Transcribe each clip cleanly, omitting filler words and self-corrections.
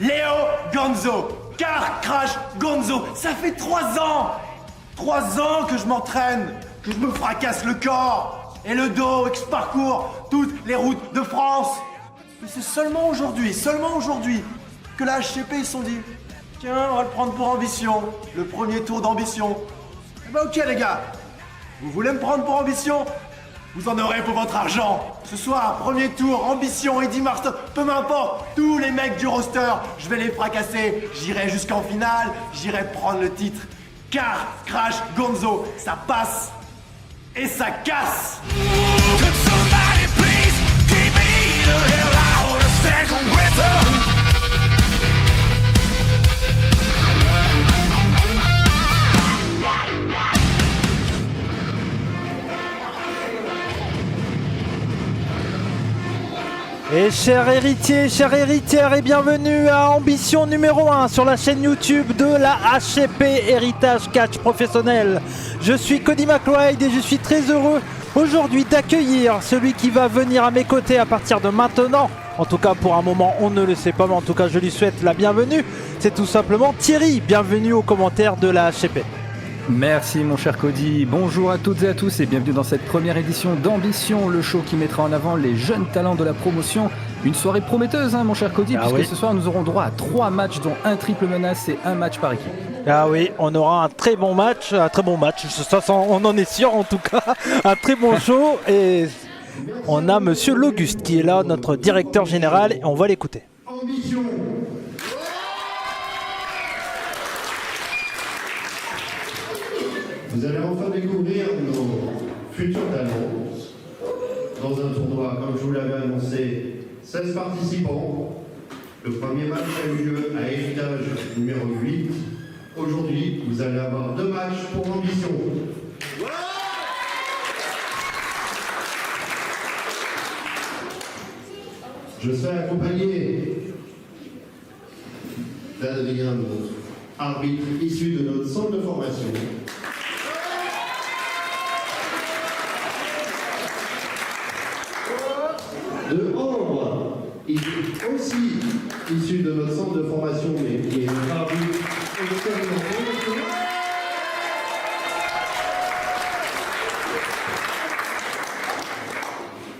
Léo Gonzo, Car Crash Gonzo, ça fait 3 ans 3 ans que je m'entraîne, que je me fracasse le corps et le dos et que je parcours toutes les routes de France. Mais c'est seulement aujourd'hui, que la HCP ils se sont dit tiens, on va le prendre pour Ambition, le premier tour d'Ambition. Eh ben ok les gars, vous voulez me prendre pour Ambition? Vous en aurez pour votre argent. Ce soir, premier tour, Ambition, Eddie Marston, peu m'importe, tous les mecs du roster, je vais les fracasser, j'irai jusqu'en finale, j'irai prendre le titre. Car Crash Gonzo, ça passe et ça casse. Could somebody please keep me the hell out of second winter? Et chers héritiers, chères héritières, et bienvenue à Ambition numéro 1 sur la chaîne YouTube de la HCP Héritage Catch Professionnel. Je suis Cody McLeod et je suis très heureux aujourd'hui d'accueillir celui qui va venir à mes côtés à partir de maintenant. En tout cas pour un moment on ne le sait pas, mais en tout cas je lui souhaite la bienvenue. C'est tout simplement Thierry, bienvenue aux commentaires de la HCP. Merci mon cher Cody, bonjour à toutes et à tous et bienvenue dans cette première édition d'Ambition, le show qui mettra en avant les jeunes talents de la promotion. Une soirée prometteuse mon cher Cody, puisque ce soir nous aurons droit à 3 matchs dont un triple menace et un match par équipe. Ah oui, on aura un très bon match, ça, on en est sûr en tout cas, un très bon show. Et on a monsieur L'Auguste qui est là, notre directeur général, et on va l'écouter. Ambition. Vous allez enfin découvrir nos futurs talents dans un tournoi, comme je vous l'avais annoncé, 16 participants. Le premier match a eu lieu à Héritage numéro 8. Aujourd'hui, vous allez avoir 2 matchs pour Ambition. Je serai accompagné d'Adrien, arbitre issu de notre centre de formation. De Ambre, il est aussi issu de notre centre de formation, mais qui est un arbitre expérimenté.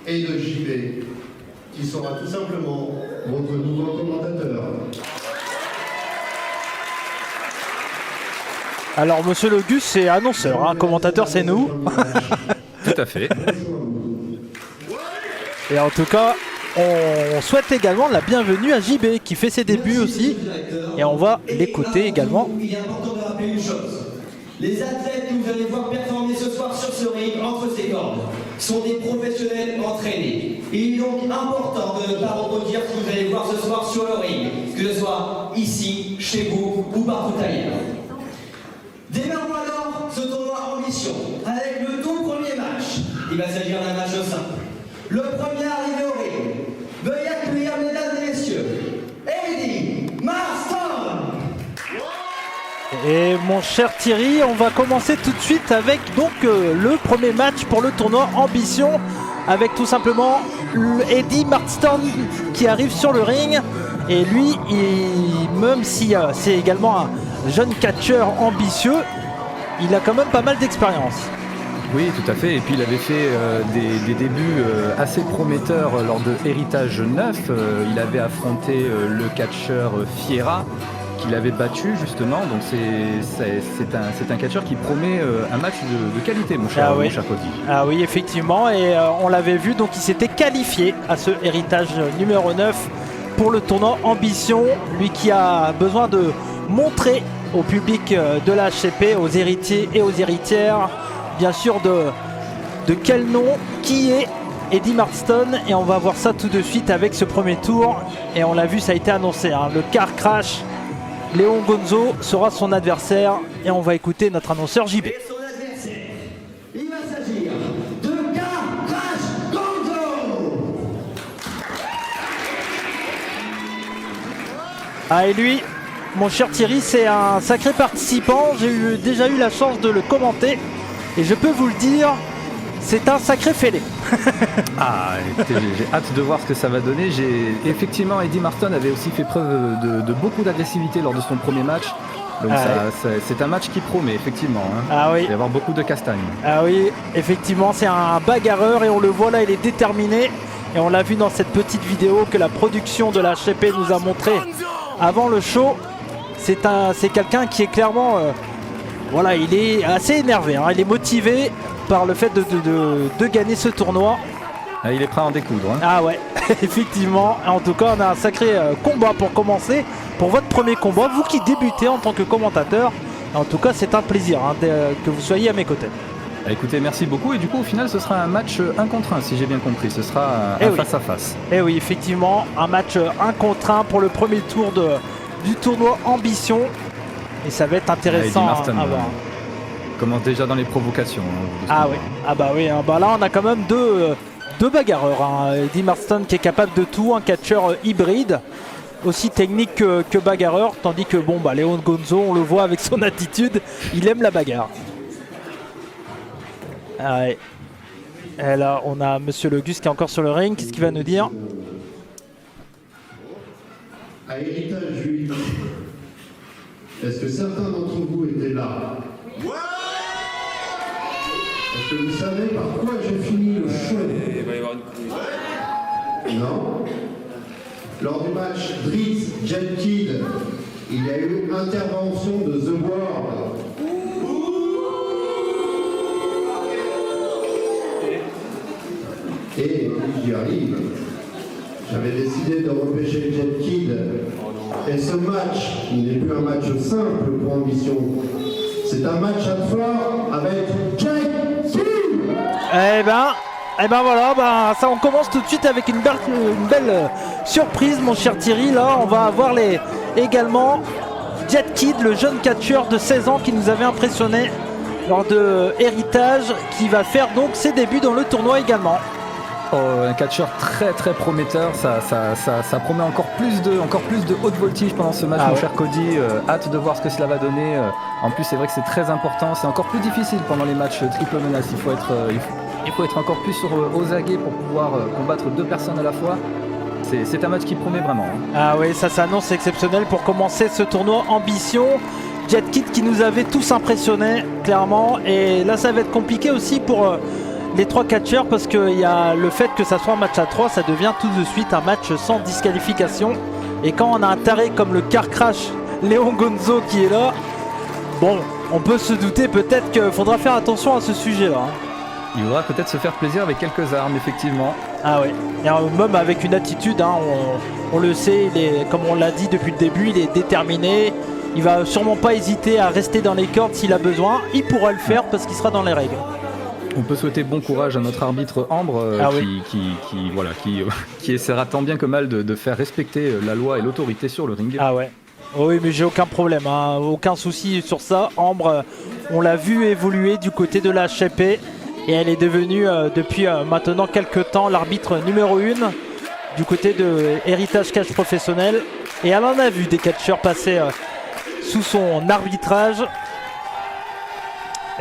Et de JB, qui sera tout simplement votre nouveau commentateur. Alors monsieur L'Auguste c'est annonceur, commentateur c'est nous. Tout à fait. Et en tout cas, on souhaite également la bienvenue à JB qui fait ses débuts aussi. Et on va l'écouter également. Il est important de rappeler une chose. Les athlètes que vous allez voir performer ce soir sur ce ring entre ces cordes sont des professionnels entraînés. Il est donc important de ne pas reproduire ce que vous allez voir ce soir sur le ring, que ce soit ici, chez vous ou partout ailleurs. Démarrons alors ce tournoi Ambition avec le tout premier match. Il va s'agir d'un match simple. Le premier arrivé au ring. Veuillez accueillir, mesdames et messieurs, Eddie Marston. Et mon cher Thierry, on va commencer tout de suite avec donc le premier match pour le tournoi Ambition, avec tout simplement Eddie Marston qui arrive sur le ring. Et lui, même si c'est également un jeune catcheur ambitieux, il a quand même pas mal d'expérience. Oui, tout à fait. Et puis il avait fait des débuts assez prometteurs lors de Héritage 9. Il avait affronté le catcheur Fiera, qu'il avait battu justement. Donc c'est un catcheur qui promet un match de qualité, mon cher Cody. Ah oui, effectivement. Et on l'avait vu, donc il s'était qualifié à ce Héritage numéro 9 pour le tournoi Ambition. Lui qui a besoin de montrer au public de la HCP, aux héritiers et aux héritières, bien sûr de quel nom, qui est Eddie Marston. Et on va voir ça tout de suite avec ce premier tour. Et on l'a vu, ça a été annoncé, le Car Crash, Léon Gonzo sera son adversaire. Et on va écouter notre annonceur JB. Et son adversaire, il va s'agir de Car Crash Gonzo. Ah, et lui, mon cher Thierry, c'est un sacré participant. J'ai déjà eu la chance de le commenter. Et je peux vous le dire, c'est un sacré fêlé. Ah, écoutez, j'ai hâte de voir ce que ça va donner. Effectivement, Eddie Marston avait aussi fait preuve de beaucoup d'agressivité lors de son premier match. Donc c'est un match qui promet, effectivement. Hein. Ah oui. Il va y avoir beaucoup de castagnes. Ah oui, effectivement, c'est un bagarreur et on le voit là, il est déterminé. Et on l'a vu dans cette petite vidéo que la production de la HCP nous a montré avant le show. C'est quelqu'un qui est clairement... voilà, il est assez énervé. Hein. Il est motivé par le fait de gagner ce tournoi. Ah, il est prêt à en découdre. Hein. Ah ouais, effectivement. En tout cas, on a un sacré combat pour commencer. Pour votre premier combat, vous qui débutez en tant que commentateur. En tout cas, c'est un plaisir hein, que vous soyez à mes côtés. Écoutez, merci beaucoup. Et du coup, au final, ce sera un match 1 contre 1, si j'ai bien compris. Ce sera un face-à-face. Et oui, effectivement, un match 1 contre 1 pour le premier tour du tournoi Ambition. Et ça va être intéressant à voir. Commence déjà dans les provocations. Ah oui, ah bah oui. Hein. Bah là, on a quand même deux bagarreurs. Hein. Eddie Marston qui est capable de tout, un catcheur hybride, aussi technique que bagarreur. Tandis que bon, bah, Léon Gonzo, on le voit avec son attitude, il aime la bagarre. Ah ouais. Et là, on a Monsieur Le Gus qui est encore sur le ring. Qu'est-ce qu'il va nous dire? À Héritage 8, est-ce que certains d'entre vous étaient là? Est-ce que vous savez par quoi j'ai fini le show? Il va y avoir une couille. Non. Lors du match Drizzt Jet Kid, il y a eu intervention de The World. Et j'y arrive. J'avais décidé de repêcher Jet Kid. Et ce match n'est plus un match simple pour Ambition. C'est un match à 3 avec Jet Kid. Eh ben voilà, ça on commence tout de suite avec une belle surprise mon cher Thierry. Là on va avoir également Jet Kid, le jeune catcheur de 16 ans qui nous avait impressionné lors de Héritage, qui va faire donc ses débuts dans le tournoi également. Oh, un catcheur très très prometteur, ça promet encore plus de haute voltige pendant ce match, mon cher Cody. Hâte de voir ce que cela va donner. En plus, c'est vrai que c'est très important, c'est encore plus difficile pendant les matchs triple menace. Il faut être encore plus aux aguets pour pouvoir combattre 2 personnes à la fois. C'est un match qui promet vraiment. Hein. Ah oui, ça s'annonce exceptionnel pour commencer ce tournoi Ambition. Jet Kid qui nous avait tous impressionnés, clairement. Et là, ça va être compliqué aussi pour... les 3 catcheurs, parce qu'il y a le fait que ça soit un match à 3, ça devient tout de suite un match sans disqualification. Et quand on a un taré comme le car crash Léon Gonzo qui est là, bon, on peut se douter peut-être qu'il faudra faire attention à ce sujet-là. Il faudra peut-être se faire plaisir avec quelques armes, effectivement. Ah oui, et même avec une attitude, hein, on le sait, comme on l'a dit depuis le début, il est déterminé. Il va sûrement pas hésiter à rester dans les cordes s'il a besoin. Il pourra le faire parce qu'il sera dans les règles. On peut souhaiter bon courage à notre arbitre Ambre qui essaiera tant bien que mal de faire respecter la loi et l'autorité sur le ring. Ah ouais. Oui, mais j'ai aucun problème, hein. Aucun souci sur ça. Ambre, on l'a vu évoluer du côté de la HCP et elle est devenue depuis maintenant quelques temps l'arbitre numéro 1 du côté de Héritage Catch Professionnel. Et elle en a vu des catcheurs passer sous son arbitrage.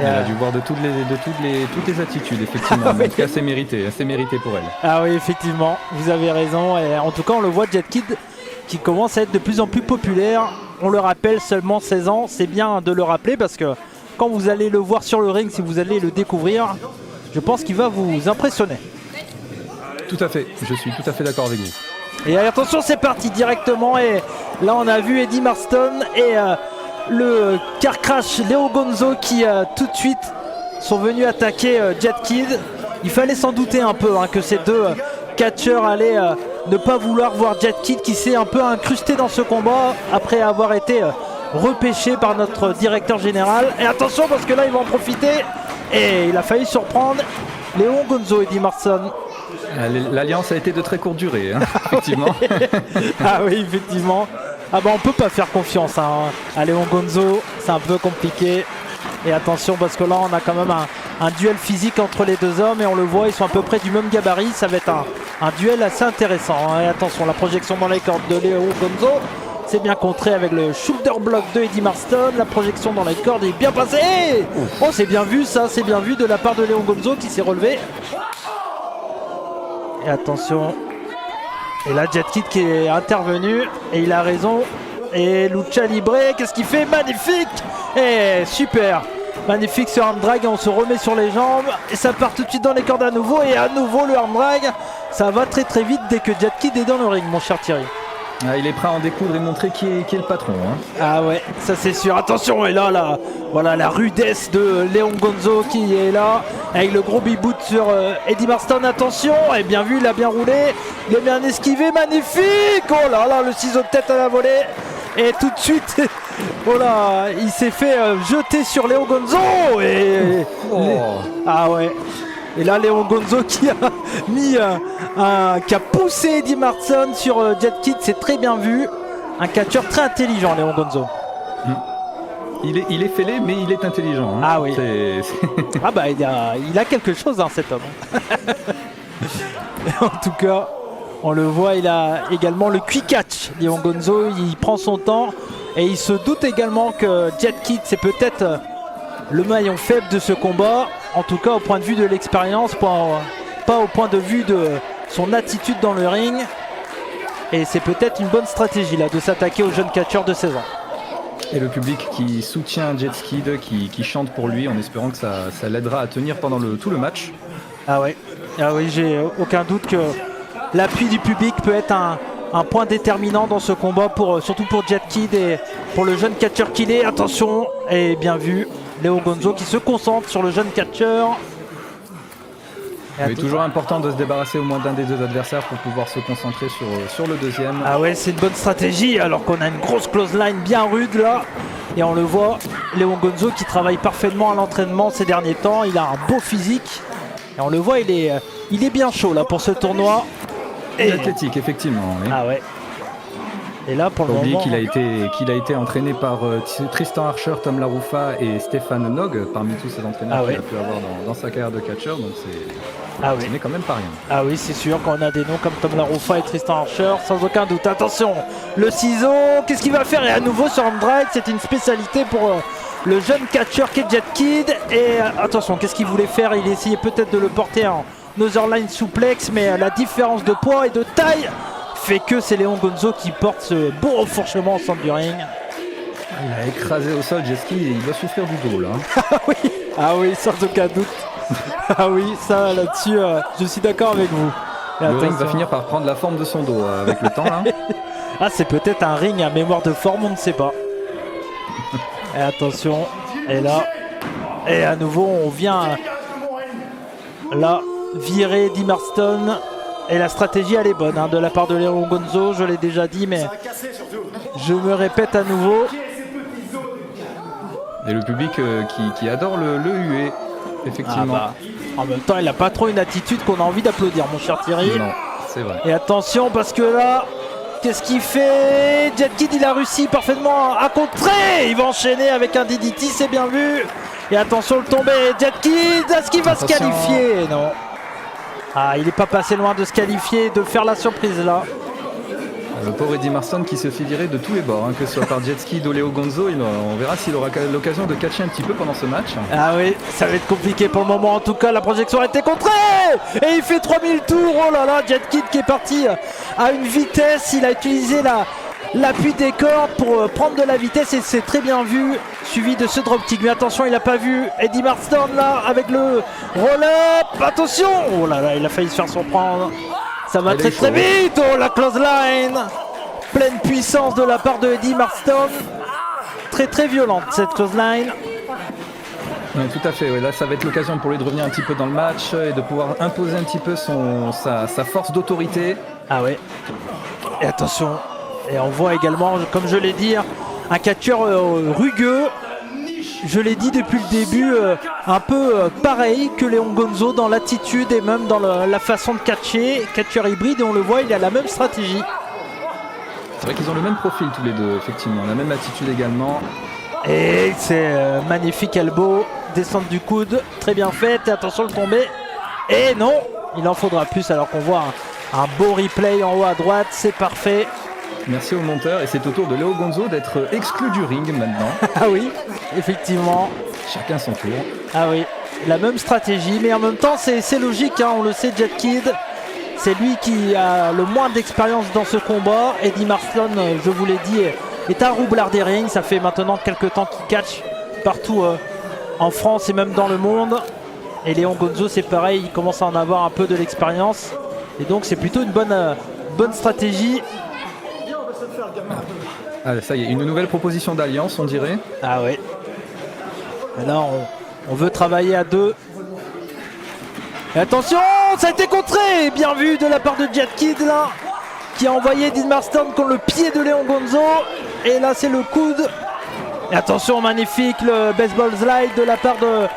Elle a dû voir de toutes les attitudes, effectivement. En tout cas, c'est mérité pour elle. Ah oui, effectivement, vous avez raison. Et en tout cas, on le voit, Jet Kid qui commence à être de plus en plus populaire. On le rappelle, seulement 16 ans. C'est bien de le rappeler parce que quand vous allez le voir sur le ring, si vous allez le découvrir, je pense qu'il va vous impressionner. Tout à fait, je suis tout à fait d'accord avec vous. Et attention, c'est parti directement. Et là, on a vu Eddie Marston et... le car crash Léo Gonzo qui tout de suite sont venus attaquer Jet Kid. Il fallait s'en douter un peu que ces 2 catcheurs allaient ne pas vouloir voir Jet Kid qui s'est un peu incrusté dans ce combat après avoir été repêché par notre directeur général. Et attention parce que là il va en profiter et il a failli surprendre Léon Gonzo, Eddie Marston. L'alliance a été de très courte durée, hein, effectivement. Ah oui, effectivement. Ah bah on peut pas faire confiance à Léon Gonzo, c'est un peu compliqué. Et attention parce que là on a quand même un duel physique entre les 2 hommes et on le voit, ils sont à peu près du même gabarit. Ça va être un duel assez intéressant. Et attention, la projection dans les cordes de Léon Gonzo, C'est bien contré avec le shoulder block de Eddie Marston. La projection dans les cordes est bien passée. Oh, c'est bien vu ça, c'est bien vu de la part de Léon Gonzo qui s'est relevé. Et attention. Et là, Jet Kid qui est intervenu. Et il a raison. Et Lucha Libre, qu'est-ce qu'il fait? Magnifique! Et super! Magnifique ce arm drag, on se remet sur les jambes. Et ça part tout de suite dans les cordes à nouveau. Et à nouveau le arm drag. Ça va très très vite dès que Jet Kid est dans le ring, mon cher Thierry. Ah, il est prêt à en découdre et montrer qui est le patron. Hein. Ah ouais, ça c'est sûr. Attention, et là, voilà la rudesse de Léon Gonzo qui est là. Avec le gros big boot sur Eddie Marston. Attention, et bien vu, il a bien roulé. Il a bien esquivé, magnifique. Oh là là, le ciseau de tête à la volée. Et tout de suite, voilà, il s'est fait jeter sur Léon Gonzo. Et ah ouais. Et là, Léon Gonzo qui a mis qui a poussé Eddie Marston sur Jet Kid, c'est très bien vu. Un catcheur très intelligent, Léon Gonzo. Il est fêlé, mais il est intelligent. Hein. Ah oui. Ah bah il a quelque chose, hein, cet homme. En tout cas, on le voit, il a également le quick catch. Léon Gonzo, il prend son temps et il se doute également que Jet Kid, c'est peut-être le maillon faible de ce combat. En tout cas, au point de vue de l'expérience, pas au point de vue de son attitude dans le ring. Et c'est peut-être une bonne stratégie là de s'attaquer au jeune catcheur de 16 ans. Et le public qui soutient Jet Kid, qui chante pour lui en espérant que ça l'aidera à tenir pendant tout le match. Ah oui, j'ai aucun doute que l'appui du public peut être un point déterminant dans ce combat, surtout pour Jet Kid et pour le jeune catcheur qu'il est. Attention, et bien vu, Léo Gonzo qui se concentre sur le jeune catcheur. Il est toujours important de se débarrasser au moins d'un des deux adversaires pour pouvoir se concentrer sur le deuxième. Ah ouais, c'est une bonne stratégie alors qu'on a une grosse close line bien rude là. Et on le voit, Léon Gonzo qui travaille parfaitement à l'entraînement ces derniers temps. Il a un beau physique. Et on le voit, il est bien chaud là pour ce tournoi. Et athlétique, effectivement. Oui. Ah ouais. Et là, pour le moment, qu'il a été entraîné par Tristan Archer, Tom LaRuffa et Stéphane Nog, parmi tous ces entraîneurs qu'il a pu avoir dans sa carrière de catcheur. Donc ce n'est quand même pas rien. Ah oui, c'est sûr, quand on a des noms comme Tom LaRuffa et Tristan Archer, sans aucun doute. Attention, le ciseau, qu'est-ce qu'il va faire? Et à nouveau sur arm drag, c'est une spécialité pour le jeune catcheur qu'est Jet Kid. Et attention, qu'est-ce qu'il voulait faire? Il essayait peut-être de le porter en Northern Suplex, mais la différence de poids et de taille fait que c'est Léon Gonzo qui porte ce beau renfourchement au centre du ring. Il a écrasé au sol Jet Kid et il va souffrir du dos là. Ah oui, sans aucun doute. Ah oui, ça là-dessus, je suis d'accord avec vous. Le ring va finir par prendre la forme de son dos avec le temps là. Ah, c'est peut-être un ring à mémoire de forme, on ne sait pas. Et attention, et là, et à nouveau on vient là virer Eddie Marston. Et la stratégie elle est bonne de la part de Léon Gonzo, je l'ai déjà dit, mais je me répète à nouveau. Et le public qui adore le huer, effectivement. En même temps, il n'a pas trop une attitude qu'on a envie d'applaudir, mon cher Thierry. Non, c'est vrai. Et attention, parce que là, qu'est-ce qu'il fait? Jet Kid, il a réussi parfaitement à contrer. Il va enchaîner avec un DDT, c'est bien vu. Et attention, le tombé, Jet Kid, est-ce qu'il va se qualifier? Non. Ah, il n'est pas passé loin de se qualifier, de faire la surprise là. Le pauvre Eddie Marston qui se fait virer de tous les bords, que ce soit par Jet Kid ou Léo Gonzo. On verra s'il aura l'occasion de catcher un petit peu pendant ce match. Ah oui, ça va être compliqué pour le moment. En tout cas, la projection a été contrée. Et il fait 3000 tours. Oh là là, Jet Kid qui est parti à une vitesse. Il a utilisé l'appui des cordes pour prendre de la vitesse et c'est très bien vu, suivi de ce dropkick. Mais attention, il n'a pas vu Eddie Marston là avec le roll-up. Attention, oh là là, il a failli se faire surprendre. Ça va très très vite. Oh, la close line, pleine puissance de la part de Eddie Marston. Très très violente cette close line. Oui, tout à fait, là ça va être l'occasion pour lui de revenir un petit peu dans le match et de pouvoir imposer un petit peu sa force d'autorité. Ah ouais. Et attention. Et on voit également, comme je l'ai dit, un catcheur rugueux. Je l'ai dit depuis le début, un peu pareil que Léon Gonzo dans l'attitude et même dans la façon de catcher. Catcheur hybride, et on le voit, il a la même stratégie. C'est vrai qu'ils ont le même profil tous les deux, effectivement. La même attitude également. Et c'est magnifique elbow, descente du coude, très bien faite. Et attention le tombé. Et non, il en faudra plus alors qu'on voit un beau replay en haut à droite, c'est parfait. Merci au monteur. Et c'est au tour de Léo Gonzo d'être exclu du ring maintenant. Ah oui, effectivement. Chacun son tour. Ah oui, la même stratégie, mais en même temps c'est logique, hein, on le sait, Jet Kid, c'est lui qui a le moins d'expérience dans ce combat. Eddie Marston, je vous l'ai dit, est un roublard des rings, ça fait maintenant quelques temps qu'il catch partout en France et même dans le monde. Et Léon Gonzo c'est pareil, il commence à en avoir un peu de l'expérience. Et donc c'est plutôt une bonne stratégie. Ah, ça y est, une nouvelle proposition d'alliance, on dirait. Ah ouais. Et là on veut travailler à deux. Et attention, ça a été contré. Bien vu de la part de Jet Kid là, qui a envoyé Eddie Marston contre le pied de Léon Gonzo. Et là c'est le coude. Et attention, magnifique le baseball slide de la part de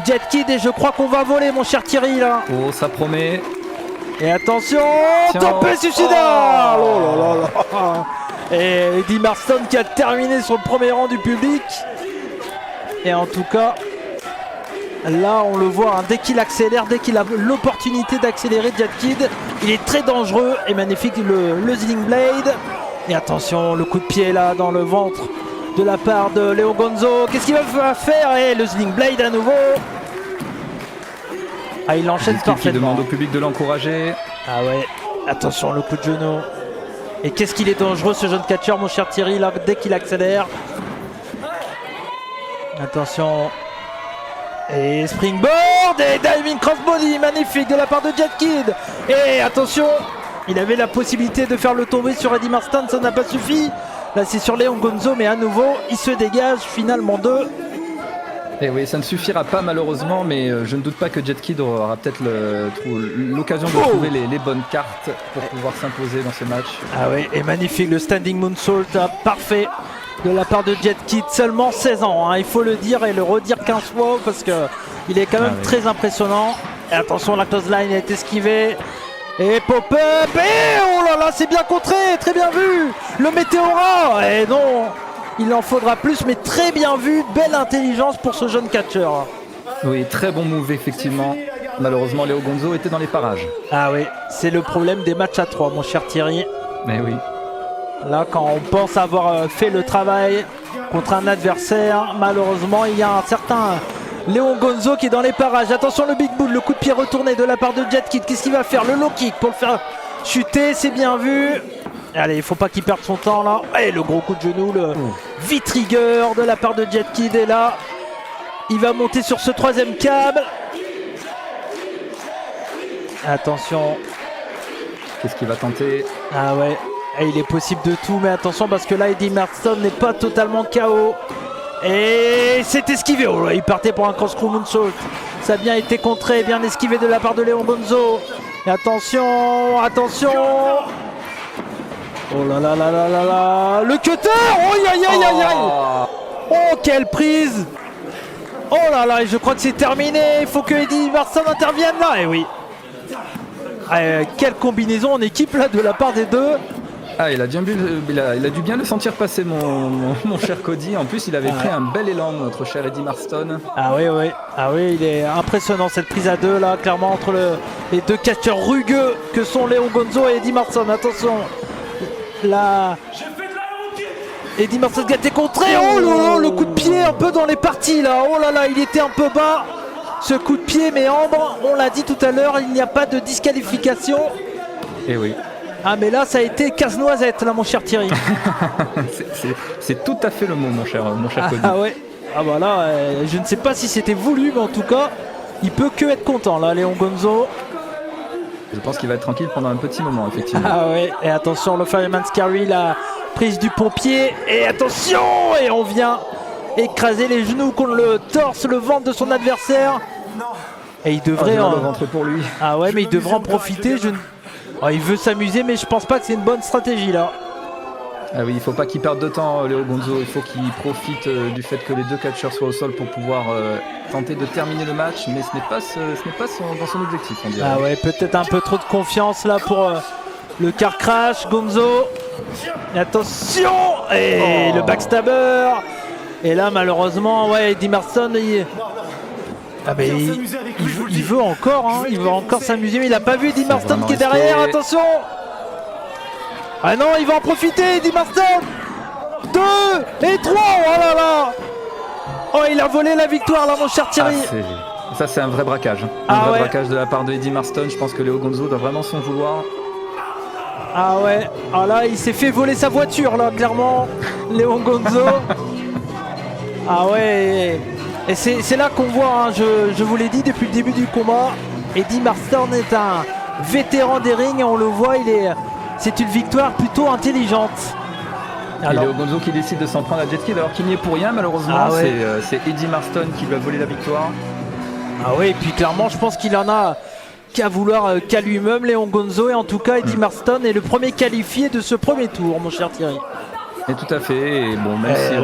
Jet Kid. Et je crois qu'on va voler, mon cher Thierry là. Oh, ça promet. Et attention, Tiens. tempête suicidaire. Oh là là là. Et Eddie Marston qui a terminé sur le premier rang du public. Et en tout cas, là on le voit, hein, dès qu'il accélère, dès qu'il a l'opportunité d'accélérer, Jet Kid, il est très dangereux et magnifique le Sling Blade. Et attention, le coup de pied là dans le ventre de la part de Léo Gonzo. Qu'est-ce qu'il va faire? Et le Sling Blade à nouveau. Ah, il enchaîne Qui parfaitement. demande au public de l'encourager. Ah ouais, attention le coup de genou. Et qu'est-ce qu'il est dangereux ce jeune catcheur, mon cher Thierry, là, dès qu'il accélère. Attention. Et springboard et diving crossbody, magnifique de la part de Jet Kid. Et attention, il avait la possibilité de faire le tomber sur Eddie Marston, ça n'a pas suffi. Là c'est sur Léon Gonzo, mais à nouveau, il se dégage, finalement 2. Et oui, ça ne suffira pas malheureusement, mais je ne doute pas que Jet Kid aura peut-être l'occasion de trouver les bonnes cartes pour pouvoir s'imposer dans ce match. Ah oui, et magnifique le standing moonsault, parfait de la part de Jet Kid, seulement 16 ans, hein, il faut le dire et le redire 15 fois parce qu'il est quand même très impressionnant. Et attention, la close line est esquivée. Et pop-up, et oh là là, c'est bien contré, très bien vu. Le Météora, et non, il en faudra plus, mais très bien vu, belle intelligence pour ce jeune catcheur. Oui, très bon move effectivement. Malheureusement, Léo Gonzo était dans les parages. Ah oui, c'est le problème des matchs à 3, mon cher Thierry. Mais oui. Là, quand on pense avoir fait le travail contre un adversaire, malheureusement, il y a un certain Léon Gonzo qui est dans les parages. Attention, le big bull, le coup de pied retourné de la part de Jet Kid. Qu'est-ce qu'il va faire? Le low kick pour le faire chuter, c'est bien vu. Allez, il faut pas qu'il perde son temps là. Et le gros coup de genou, le V-trigger de la part de Jet Kid. Et là, il va monter sur ce troisième câble. Attention. Qu'est-ce qu'il va tenter? Ah ouais. Et il est possible de tout, mais attention parce que là Eddie Marston n'est pas totalement KO. Et c'est esquivé. Oh là, il partait pour un cross-screw moonsault. Ça a bien été contré, bien esquivé de la part de Léon Gonzo. Et attention, attention. Oh là là là là là là. Le cutter. Oh aïe aïe aïe aïe. Oh quelle prise. Oh là là, et je crois que c'est terminé. Il faut que Eddie Marston intervienne là. Et oui. Quelle combinaison en équipe là de la part des deux. Ah, il a dû bien le sentir passer, mon cher Cody. En plus, il avait pris un bel élan, notre cher Eddie Marston. Ah oui, oui. Ah oui, il est impressionnant cette prise à deux là, clairement entre les deux catcheurs rugueux que sont Léon Gonzo et Eddie Marston. Attention, là, Eddie Marston qui a été contré. Oh là là, le coup de pied un peu dans les parties là. Oh là là, il était un peu bas. Ce coup de pied, mais Ambre, on l'a dit tout à l'heure, il n'y a pas de disqualification. Et oui. Ah mais là ça a été casse-noisette là mon cher Thierry. c'est tout à fait le mot mon cher Cody. Ah ouais. Ah bah là je ne sais pas si c'était voulu mais en tout cas il peut que être content là Léon Gonzo. Je pense qu'il va être tranquille pendant un petit moment effectivement. Ah ouais. Et attention le Fireman's Carry, la prise du pompier. Et attention. Et on vient écraser les genoux contre le torse, le ventre de son adversaire. Et il devrait le ventre pour lui. Ah ouais mais il devrait en profiter. Oh, il veut s'amuser mais je pense pas que c'est une bonne stratégie là. Ah oui, il faut pas qu'il perde de temps Léo Gonzo, il faut qu'il profite du fait que les deux catcheurs soient au sol pour pouvoir tenter de terminer le match, mais ce n'est pas dans son objectif on dirait. Ah ouais, peut-être un peu trop de confiance là pour le car crash, Gonzo. Et attention. Et le backstabber. Et là malheureusement, ouais, Eddie Marston ah ben, il veut encore, hein, il veut encore s'amuser, mais il n'a pas vu Eddie Marston qui est derrière, attention. Ah non, il va en profiter, Eddie Marston. 2 et 3, oh là là. Oh, il a volé la victoire là, mon cher Thierry. Ça, c'est un vrai braquage. Braquage de la part de Eddie Marston. Je pense que Léo Gonzo doit vraiment s'en vouloir. Ah ouais, ah là, il s'est fait voler sa voiture là, clairement, Léo Gonzo. Ah ouais, et c'est là qu'on voit, hein, je vous l'ai dit depuis le début du combat, Eddie Marston est un vétéran des rings et on le voit, c'est une victoire plutôt intelligente. Alors, et Léo Gonzo qui décide de s'en prendre à Jet Kid alors qu'il n'y est pour rien malheureusement. Ah ouais. C'est Eddie Marston qui lui a volé la victoire. Ah oui, et puis clairement je pense qu'il en a qu'à vouloir qu'à lui-même, Léon Gonzo, et en tout cas Eddie Marston est le premier qualifié de ce premier tour, mon cher Thierry. Et tout à fait, et bon, même si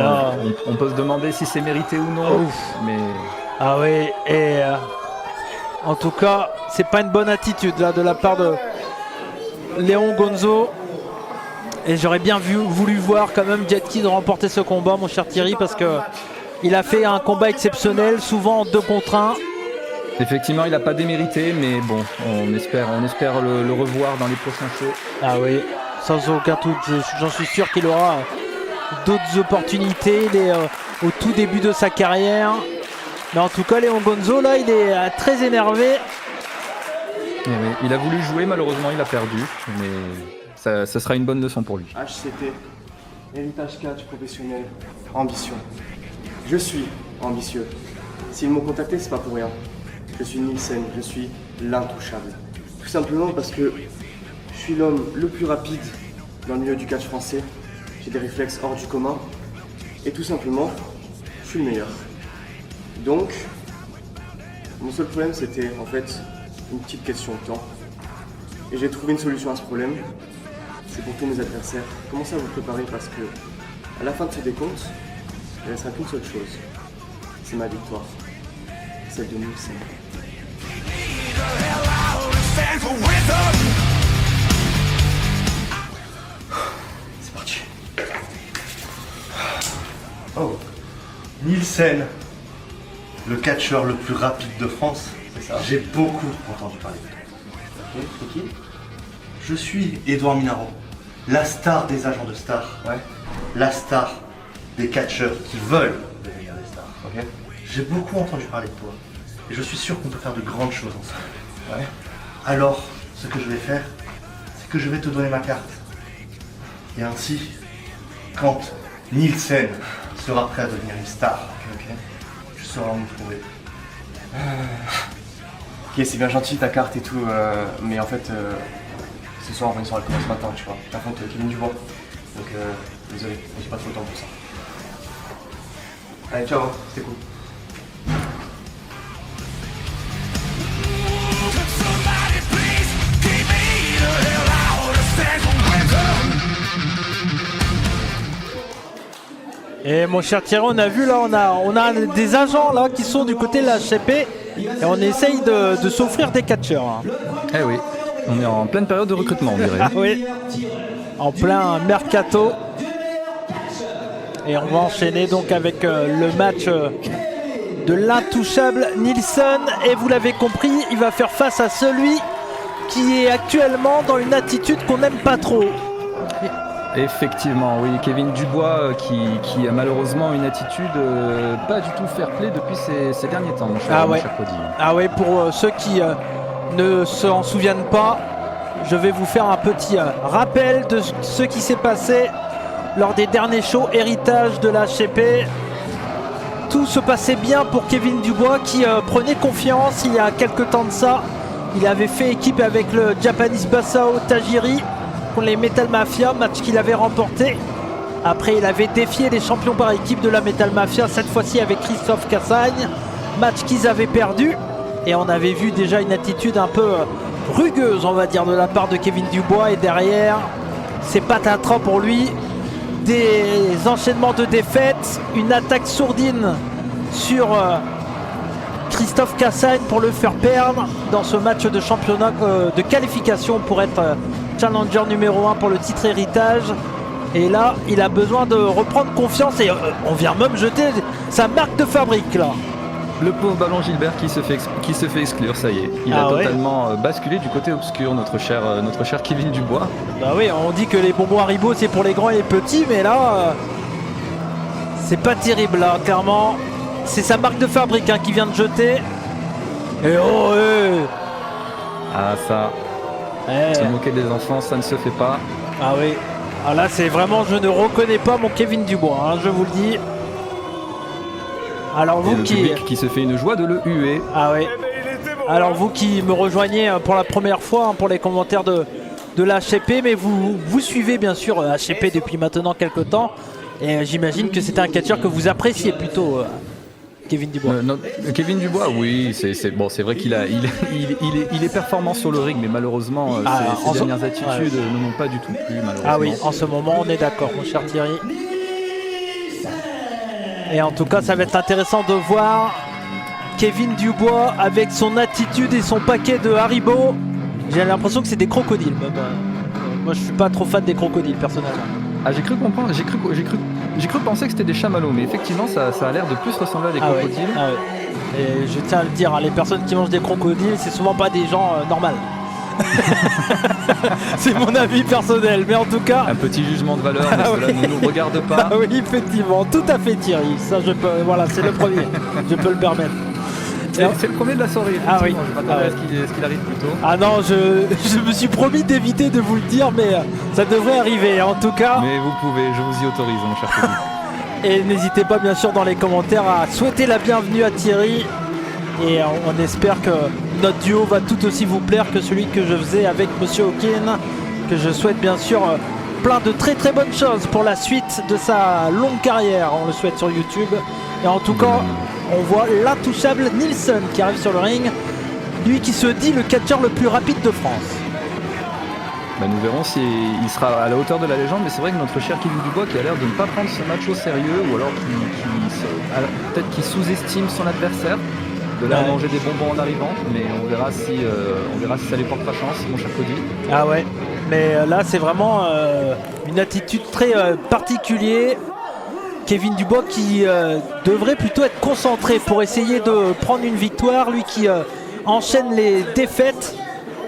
on peut se demander si c'est mérité ou non. Mais... Ah oui, et en tout cas c'est pas une bonne attitude là de la part de Léon Gonzo. Et j'aurais bien voulu voir quand même Jet Kid remporter ce combat, mon cher Thierry, parce que il a fait un combat exceptionnel, souvent en 2 contre 1. Effectivement, il n'a pas démérité, mais bon, on espère le revoir dans les prochains shows. Ah oui, sans aucun doute, j'en suis sûr qu'il aura d'autres opportunités. Il est au tout début de sa carrière. Mais en tout cas, Léon Gonzo, là, il est très énervé. Et oui, il a voulu jouer, malheureusement, il a perdu. Mais ça sera une bonne leçon pour lui. HCT, héritage catch professionnel, ambition. Je suis ambitieux. S'ils m'ont contacté, c'est pas pour rien. Je suis Nielsen, je suis l'intouchable. Tout simplement parce que je suis l'homme le plus rapide dans le milieu du catch français. J'ai des réflexes hors du commun. Et tout simplement, je suis le meilleur. Donc, mon seul problème c'était en fait une petite question de temps. Et j'ai trouvé une solution à ce problème. C'est pour tous mes adversaires. Commencez à vous préparer parce que à la fin de ce décompte, il ne restera qu'une seule chose. C'est ma victoire. Celle de Nielsen. C'est parti. Oh, Nielsen, le catcheur le plus rapide de France. C'est ça. J'ai beaucoup entendu parler de toi. Ok, c'est qui? Je suis Édouard Minaro, la star des agents de stars. Ouais. La star des catcheurs qui veulent devenir des stars. Ok. J'ai beaucoup entendu parler de toi. Et je suis sûr qu'on peut faire de grandes choses ensemble. Ouais. Alors, ce que je vais faire, c'est que je vais te donner ma carte. Et ainsi, quand Nielsen sera prêt à devenir une star, tu sauras où me trouver. Ok, c'est bien gentil ta carte et tout, mais en fait, ce soir on va une soirée commence ce matin, tu vois. T'affrontes Kevin Dubois. Donc, désolé, j'ai pas trop le temps pour ça. Allez, ciao, c'était cool. Et mon cher Thierry, on a vu là, on a des agents là qui sont du côté de la HCP et on essaye de s'offrir des catcheurs. Hein. Eh oui, on est en pleine période de recrutement, on dirait. Ah oui, en plein mercato. Et on va enchaîner donc avec le match de l'intouchable Nielsen. Et vous l'avez compris, il va faire face à celui qui est actuellement dans une attitude qu'on n'aime pas trop. Effectivement, oui, Kevin Dubois qui a malheureusement une attitude pas du tout fair-play depuis ces derniers temps, mon cher Cody. Ah ouais, pour ceux qui ne s'en souviennent pas, je vais vous faire un petit rappel de ce qui s'est passé lors des derniers shows héritage de la HCP. Tout se passait bien pour Kevin Dubois qui prenait confiance il y a quelques temps de ça. Il avait fait équipe avec le Japanese Basao Tajiri contre les Metal Mafia, match qu'il avait remporté. Après, il avait défié les champions par équipe de la Metal Mafia, cette fois-ci avec Christophe Cassagne, match qu'ils avaient perdu. Et on avait vu déjà une attitude un peu rugueuse, on va dire, de la part de Kevin Dubois. Et derrière, c'est patatras pour lui. Des enchaînements de défaites, une attaque sourdine sur Christophe Cassagne pour le faire perdre dans ce match de championnat de qualification pour être challenger numéro 1 pour le titre héritage. Et là, il a besoin de reprendre confiance et on vient même jeter sa marque de fabrique là. Le pauvre ballon Gilbert qui se fait exclure, ça y est. Il a totalement basculé du côté obscur, notre cher Kevin Dubois. Bah oui, on dit que les bonbons Haribo c'est pour les grands et les petits, mais là, c'est pas terrible là, clairement. C'est sa marque de fabrique qui vient de jeter. Et Ah ça, se moquer des enfants, ça ne se fait pas. Ah oui, ah là c'est vraiment, je ne reconnais pas mon Kevin Dubois, je vous le dis. Alors vous qui se fait une joie de le huer. Ah oui. Alors vous qui me rejoignez pour la première fois pour les commentaires de l'HP, mais vous suivez bien sûr HP depuis maintenant quelques temps. Et j'imagine que c'était un catcheur que vous appréciez plutôt, Kevin Dubois. Non, Kevin Dubois, oui, c'est vrai qu'il est performant sur le ring, mais malheureusement ses dernières attitudes ne m'ont pas du tout plu, malheureusement. Ah oui, en ce moment on est d'accord, mon cher Thierry. Et en tout cas, ça va être intéressant de voir Kevin Dubois avec son attitude et son paquet de Haribo. J'ai l'impression que c'est des crocodiles même. Moi je suis pas trop fan des crocodiles personnellement. Ah, j'ai cru comprendre, j'ai cru penser que c'était des chamallows, mais effectivement ça a l'air de plus ressembler à des crocodiles. Ouais. Ah ouais. Et je tiens à le dire, les personnes qui mangent des crocodiles, c'est souvent pas des gens normaux. C'est mon avis personnel, mais en tout cas un petit jugement de valeur, mais cela ne nous regarde pas. Oui, effectivement, tout à fait Thierry, ça je peux, voilà, c'est le premier, je peux le permettre. C'est le premier de la soirée. Ah oui. Je m'attendais à ce qu'il arrive plus tôt. Ah non, je me suis promis d'éviter de vous le dire, mais ça devrait arriver en tout cas. Mais vous pouvez, je vous y autorise, mon cher Kevin. Et n'hésitez pas bien sûr dans les commentaires à souhaiter la bienvenue à Thierry. Et on espère que notre duo va tout aussi vous plaire que celui que je faisais avec Monsieur Hawkin, que je souhaite bien sûr plein de très très bonnes choses pour la suite de sa longue carrière. On le souhaite sur YouTube. Et en tout cas, on voit l'intouchable Nielsen qui arrive sur le ring, lui qui se dit le catcheur le plus rapide de France. Nous verrons s'il sera à la hauteur de la légende, mais c'est vrai que notre cher Kevin Dubois qui a l'air de ne pas prendre ce match au sérieux, ou alors peut-être qu'il sous-estime son adversaire, de là à manger des bonbons en arrivant, mais on verra si ça lui portera chance, mon cher Cody. Ah ouais, mais là c'est vraiment une attitude très particulière. Kevin Dubois qui devrait plutôt être concentré pour essayer de prendre une victoire, lui qui enchaîne les défaites.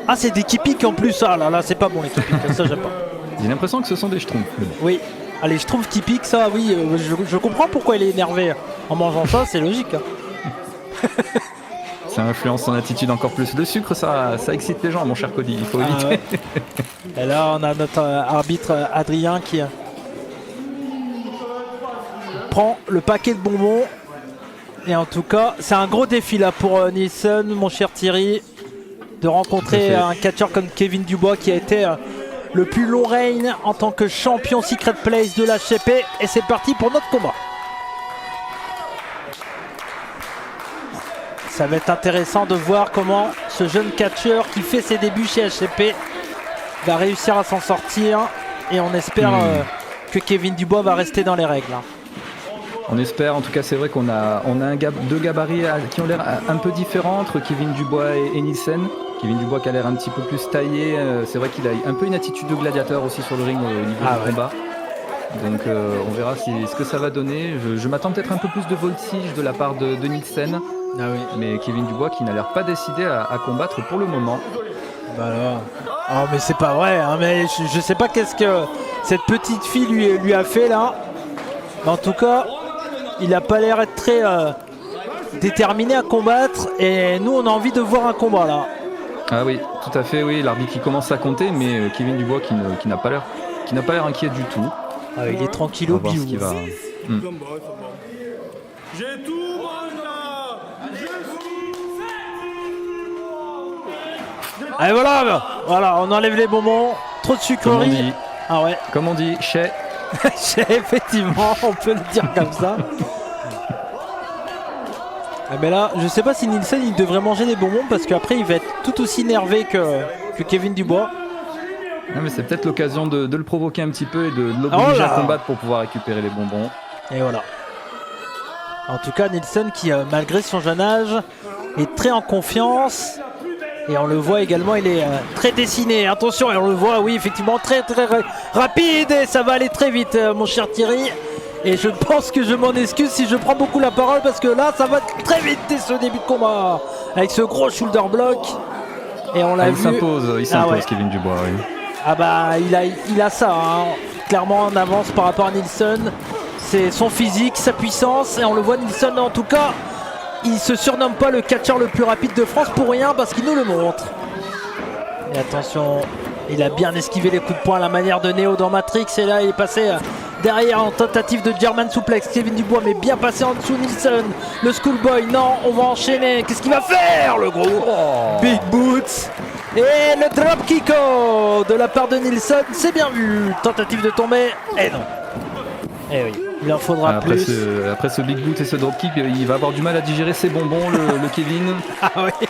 Ah, c'est des kipiks en plus, ah là c'est pas bon les kipiks, ça j'aime pas. J'ai l'impression que ce sont des schtroumpfs. Oui, allez, je trouve kipiks, ça oui, je comprends pourquoi il est énervé en mangeant ça, c'est logique. Ça influence son attitude encore plus. Le sucre, ça excite les gens, mon cher Cody, il faut éviter. Ouais. Et là, on a notre arbitre Adrien qui prend le paquet de bonbons. Et en tout cas, c'est un gros défi là pour Nielsen, mon cher Thierry, de rencontrer un catcheur comme Kevin Dubois qui a été le plus long règne en tant que champion Secret Place de l'HP. Et c'est parti pour notre combat. Ça va être intéressant de voir comment ce jeune catcheur qui fait ses débuts chez HCP va réussir à s'en sortir. Et on espère que Kevin Dubois va rester dans les règles. On espère, en tout cas c'est vrai qu'on a deux gabarits qui ont l'air un peu différents entre Kevin Dubois et Nielsen. Kevin Dubois qui a l'air un petit peu plus taillé, c'est vrai qu'il a un peu une attitude de gladiateur aussi sur le ring au niveau du combat. Donc on verra ce que ça va donner. Je m'attends peut-être un peu plus de voltige de la part de Nielsen. Ah oui. Mais Kevin Dubois qui n'a l'air pas décidé à combattre pour le moment. Bah alors. Oh mais c'est pas vrai, mais je sais pas qu'est-ce que cette petite fille lui a fait là. Mais en tout cas, il a pas l'air d'être très déterminé à combattre. Et nous on a envie de voir un combat là. Ah oui, tout à fait, oui, l'arbitre qui commence à compter, mais Kevin Dubois qui n'a pas l'air inquiet du tout. Ah, il est tranquille au biou. J'ai tout Et voilà, on enlève les bonbons, trop de sucreries. Ah ouais. Comme on dit, chez. Effectivement, on peut le dire comme ça. Ah mais là, je sais pas si Nielsen il devrait manger des bonbons parce qu'après il va être tout aussi énervé que Kevin Dubois. Non mais c'est peut-être l'occasion de le provoquer un petit peu et de l'obliger à combattre pour pouvoir récupérer les bonbons. Et voilà. En tout cas, Nielsen qui, malgré son jeune âge, est très en confiance. Et on le voit également, il est très dessiné. Attention, et on le voit, oui, effectivement, très très rapide. Et ça va aller très vite, mon cher Thierry. Et je pense que je m'en excuse si je prends beaucoup la parole parce que là ça va très vite dès ce début de combat. Avec ce gros shoulder block. Et on l'a Il vu. s'impose, Ouais. Kevin Dubois. Oui. Ah bah il a ça, hein. Clairement en avance par rapport à Nilsson. C'est son physique, sa puissance. Et on le voit, Nilsson en tout cas, il se surnomme pas le catcheur le plus rapide de France pour rien parce qu'il nous le montre. Et attention, il a bien esquivé les coups de poing à la manière de Neo dans Matrix. Et là il est passé derrière en tentative de German suplex. Kevin Dubois mais bien passé en dessous Nilsson. Le schoolboy, non, on va enchaîner. Qu'est-ce qu'il va faire le gros Big Boots. Et le drop kick de la part de Nilsson, c'est bien vu. Tentative de tomber, et non. Eh oui, il en faudra plus. Après ce big boot et ce drop kick, il va avoir du mal à digérer ses bonbons, le Kevin. Ah oui,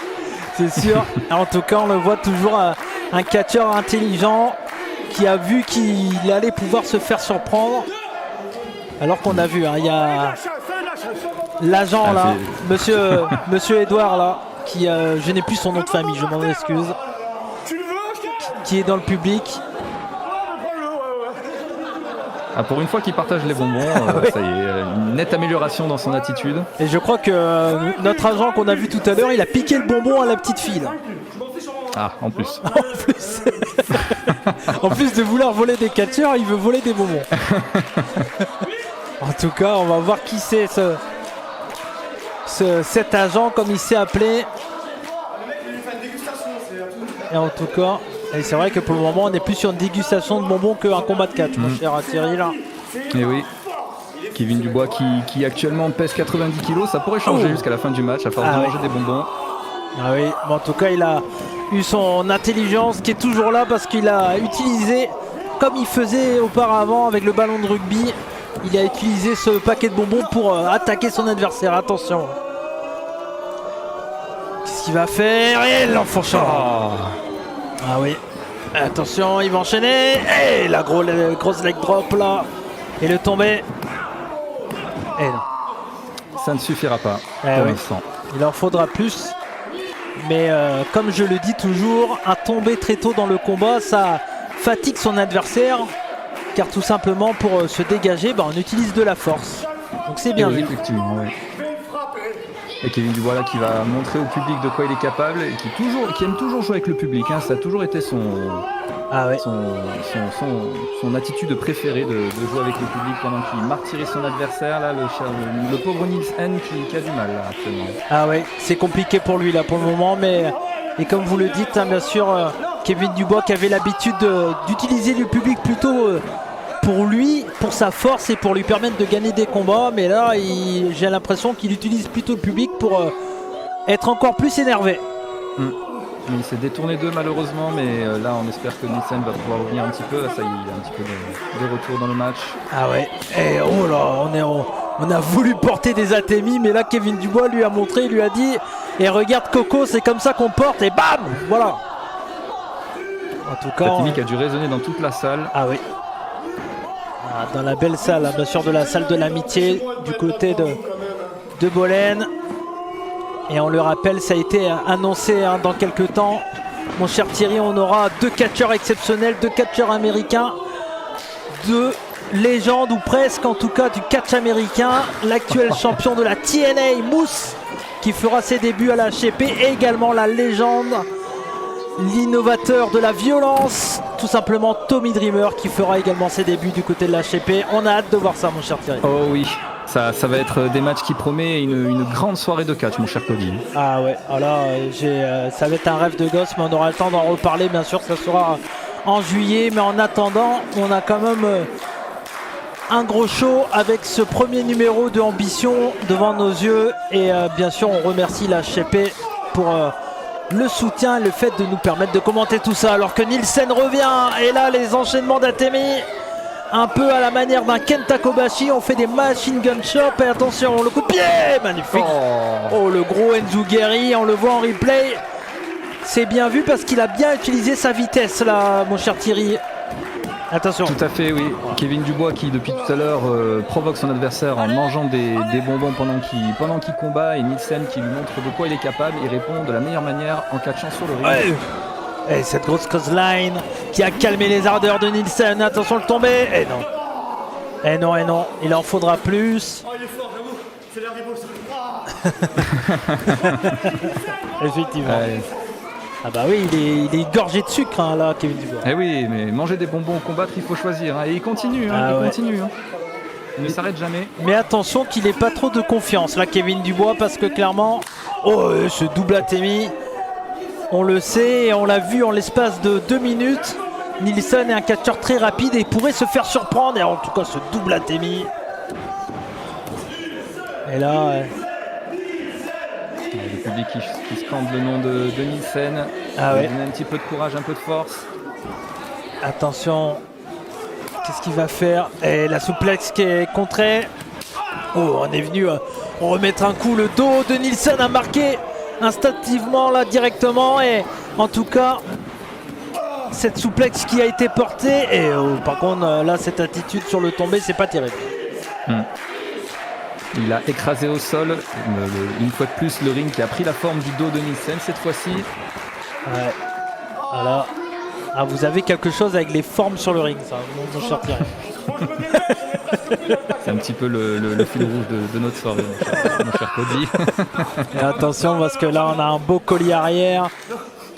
c'est sûr. En tout cas, on le voit toujours un catcheur intelligent qui a vu qu'il allait pouvoir se faire surprendre. Alors qu'on a vu, il y a l'agent là, monsieur Edouard là, qui je n'ai plus son nom de famille, je m'en excuse, qui est dans le public. Ah, pour une fois qu'il partage les bonbons, ça y est, une nette amélioration dans son attitude. Et je crois que notre agent qu'on a vu tout à l'heure, il a piqué le bonbon à la petite fille là. Ah, en plus. En plus de vouloir voler des catcheurs, il veut voler des bonbons. En tout cas, on va voir qui c'est cet agent, comme il s'est appelé. Et en tout cas, et c'est vrai que pour le moment, on est plus sur une dégustation de bonbons qu'un combat de catch, mon cher Thierry là. Et oui. Kevin Dubois qui actuellement pèse 90 kg, ça pourrait changer jusqu'à la fin du match à force de manger des bonbons. Ah oui, mais en tout cas, il a eu son intelligence qui est toujours là parce qu'il a utilisé, comme il faisait auparavant avec le ballon de rugby, il a utilisé ce paquet de bonbons pour attaquer son adversaire. Attention. Qu'est-ce qu'il va faire? Et l'enfoncement. Ah oui. Attention, il va enchaîner. Et la grosse leg drop là. Et le tombé. Et non. Ça ne suffira pas pour l'instant. Il en faudra plus. Mais comme je le dis toujours, un tombé très tôt dans le combat, ça fatigue son adversaire. Car tout simplement pour se dégager, on utilise de la force. Donc c'est bien vu. Effectivement, oui. Et Kevin Dubois là qui va montrer au public de quoi il est capable et qui aime toujours jouer avec le public. Hein. Ça a toujours été son attitude préférée de jouer avec le public pendant qu'il martyrise son adversaire. Là, le pauvre Nilsson qui a du mal là, actuellement. Ah ouais, c'est compliqué pour lui là pour le moment, mais et comme vous le dites, bien sûr, Kevin Dubois qui avait l'habitude d'utiliser le public plutôt pour lui, pour sa force et pour lui permettre de gagner des combats, mais là j'ai l'impression qu'il utilise plutôt le public pour être encore plus énervé. Il s'est détourné d'eux malheureusement, mais là on espère que Nilsson va pouvoir revenir un petit peu. Ça y est, il y a un petit peu de retour dans le match. Ah ouais, et oh là, on a voulu porter des atémis, mais là Kevin Dubois lui a montré, il lui a dit, et regarde Coco, c'est comme ça qu'on porte, et bam, voilà. En tout cas, Atemi qui a dû résonner dans toute la salle. Ah oui. Dans la belle salle, bien sûr, de la salle de l'amitié du côté de Bolène. Et on le rappelle, ça a été annoncé dans quelques temps. Mon cher Thierry, on aura 2 catcheurs exceptionnels, 2 catcheurs américains, 2 légendes ou presque en tout cas du catch américain. L'actuel champion de la TNA, Moose, qui fera ses débuts à la HCP, et également la légende, l'innovateur de la violence, tout simplement Tommy Dreamer, qui fera également ses débuts du côté de la HCP. On a hâte de voir ça, mon cher Thierry. Oh oui, ça va être des matchs qui promettent une grande soirée de catch, mon cher Cody. Ah ouais, alors ça va être un rêve de gosse, mais on aura le temps d'en reparler, bien sûr, ça sera en juillet. Mais en attendant, on a quand même un gros show avec ce premier numéro de Ambition devant nos yeux. Et bien sûr, on remercie la HCP pour le soutien et le fait de nous permettre de commenter tout ça, alors que Nilsson revient. Et là, les enchaînements d'Atemi, un peu à la manière d'un Kenta Kobashi, on fait des machine gun chop. Et attention, le coup de pied, magnifique. Oh, le gros Enzugeri, on le voit en replay. C'est bien vu parce qu'il a bien utilisé sa vitesse là, mon cher Thierry. Attention. Tout à fait, oui. Kevin Dubois qui depuis tout à l'heure provoque son adversaire en mangeant des bonbons pendant qu'il combat, et Nilsson qui lui montre de quoi il est capable. Il répond de la meilleure manière en catchant sur le ring. Et cette grosse crossline qui a calmé les ardeurs de Nilsson. Attention le tombé. Et non. Eh non, il en faudra plus. Oh, il est fort, j'avoue. C'est la révolution. Effectivement. Ouais. Ah bah oui, il est gorgé de sucre hein, là, Kevin Dubois. Eh oui, mais manger des bonbons au combattre, il faut choisir. Hein. Et il continue, Ah ouais. continue. Hein. Il ne s'arrête jamais. Mais attention qu'il n'ait pas trop de confiance là, Kevin Dubois, parce que clairement, ce double atémi, on le sait, et on l'a vu en l'espace de 2 minutes. Nilsson est un catcheur très rapide et il pourrait se faire surprendre. Et en tout cas, ce double atémi. Et là, Le public qui scande le nom de Nilsson. Ah ouais. Donner un petit peu de courage, un peu de force. attention, qu'est-ce qu'il va faire? Et la souplex qui est contrée. Oh, on est venu remettre un coup. Le dos de Nilsson a marqué instinctivement là directement. Et en tout cas, cette souplex qui a été portée. Et par contre, là, cette attitude sur le tombé, c'est pas terrible. Il a écrasé au sol, une fois de plus, le ring qui a pris la forme du dos de Nilsson cette fois-ci. Ouais. Voilà. Ah, vous avez quelque chose avec les formes sur le ring, ça, mon cher Thierry. C'est un petit peu le fil rouge de notre soirée, mon cher Cody. Et attention, parce que là, on a un beau collier arrière.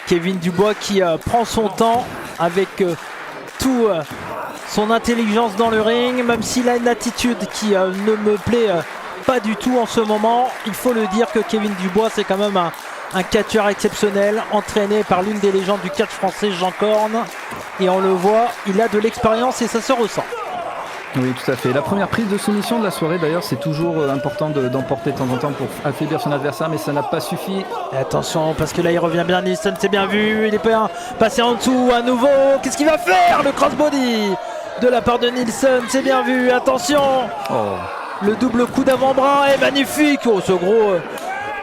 Kevin Dubois qui prend son temps avec tout son intelligence dans le ring, même s'il a une attitude qui ne me plaît pas du tout en ce moment. Il faut le dire que Kevin Dubois, c'est quand même un catcheur exceptionnel, entraîné par l'une des légendes du catch français, Jean Corne. Et on le voit, il a de l'expérience et ça se ressent. Oui, tout à fait. La première prise de soumission de la soirée, d'ailleurs, c'est toujours important d'emporter de temps en temps pour affaiblir son adversaire, mais ça n'a pas suffi. Et attention, parce que là, il revient bien, Nilsson, c'est bien vu. Il est passé en dessous à nouveau. Qu'est-ce qu'il va faire? Le crossbody de la part de Nilsson, c'est bien vu. Attention, le double coup d'avant-bras est magnifique. Oh, ce gros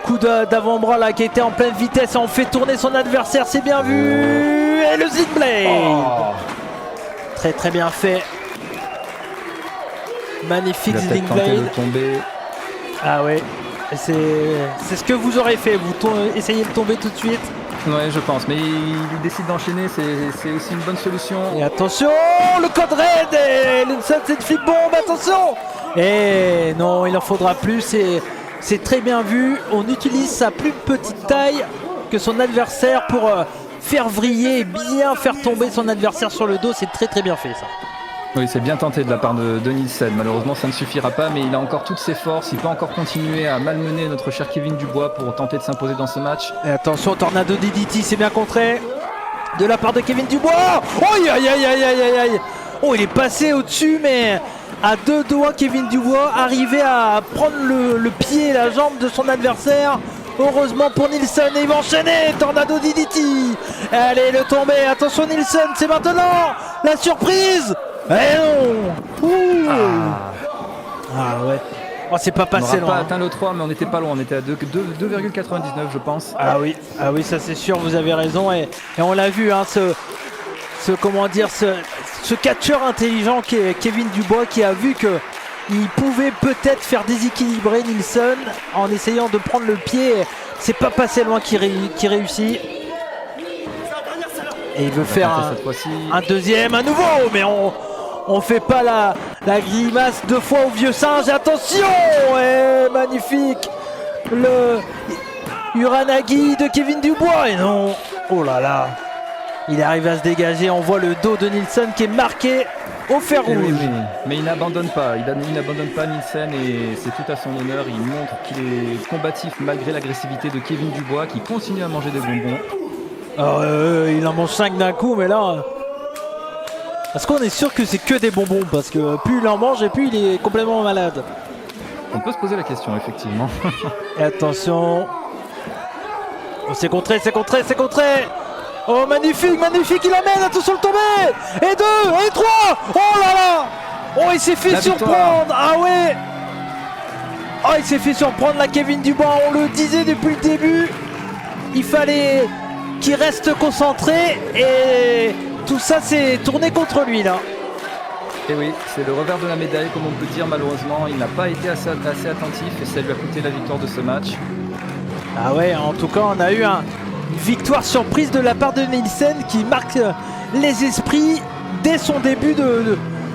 coup d'avant-bras là qui était en pleine vitesse et on fait tourner son adversaire, c'est bien vu. Et le Zig Blade. Très très bien fait. Magnifique Il a peut-être Zig tenté de Blade. tomber. Ah ouais, c'est ce que vous aurez fait, vous essayez de tomber tout de suite. Ouais, je pense, mais il décide d'enchaîner, c'est aussi une bonne solution. Et attention, le code raid et cette flip bombe, attention. Et non, il en faudra plus, c'est très bien vu. On utilise sa plus petite taille que son adversaire pour faire vriller et bien faire tomber son adversaire sur le dos. C'est très très bien fait ça. Oui, c'est bien tenté de la part de Nilsson. Malheureusement, ça ne suffira pas, mais il a encore toutes ses forces. Il peut encore continuer à malmener notre cher Kevin Dubois pour tenter de s'imposer dans ce match. Et attention, Tornado DDT, c'est bien contré de la part de Kevin Dubois. Oh, aïe aïe aïe aïe aïe aïe. Oh, il est passé au-dessus, mais à deux doigts, Kevin Dubois arrivait à prendre le pied et la jambe de son adversaire. Heureusement pour Nilsson, et il va enchaîner. Tornado DDT. Allez, le tombé. Attention Nilsson, c'est maintenant la surprise. Eh non. Ah ouais. Oh, c'est pas passé On n'aura loin. pas atteint le 3, mais on n'était pas loin. On était à 2,99 je pense. Ah oui, ça c'est sûr, vous avez raison. Et on l'a vu, hein, ce catcheur intelligent qui est Kevin Dubois, qui a vu que il pouvait peut-être faire déséquilibrer Nilsson en essayant de prendre le pied. C'est pas passé loin qui réussit. Et il veut faire un deuxième à nouveau, mais on fait pas la grimace deux fois au vieux singe. Attention, magnifique le Uranagi de Kevin Dubois. Et non, oh là là, il arrive à se dégager. On voit le dos de Nilsson qui est marqué au fer rouge. Oui, mais il n'abandonne pas. Il n'abandonne pas Nilsson et c'est tout à son honneur. Il montre qu'il est combatif malgré l'agressivité de Kevin Dubois qui continue à manger des bonbons. Il en mange 5 d'un coup, mais là... Est-ce qu'on est sûr que c'est que des bonbons? Parce que plus il en mange et plus il est complètement malade. On peut se poser la question, effectivement. Et attention. Oh, c'est contré. Oh, magnifique, il amène. Attention le tombé. Et 2, et 3. Oh là là. Oh, il s'est fait surprendre. Ah ouais. Oh, il s'est fait surprendre là, Kevin Dubois. On le disait depuis le début. Il fallait qu'il reste concentré. Et tout ça s'est tourné contre lui là. Et oui, c'est le revers de la médaille, comme on peut dire. Malheureusement, il n'a pas été assez attentif et ça lui a coûté la victoire de ce match. Ah ouais, en tout cas, on a eu une victoire surprise de la part de Nilsson qui marque les esprits dès son début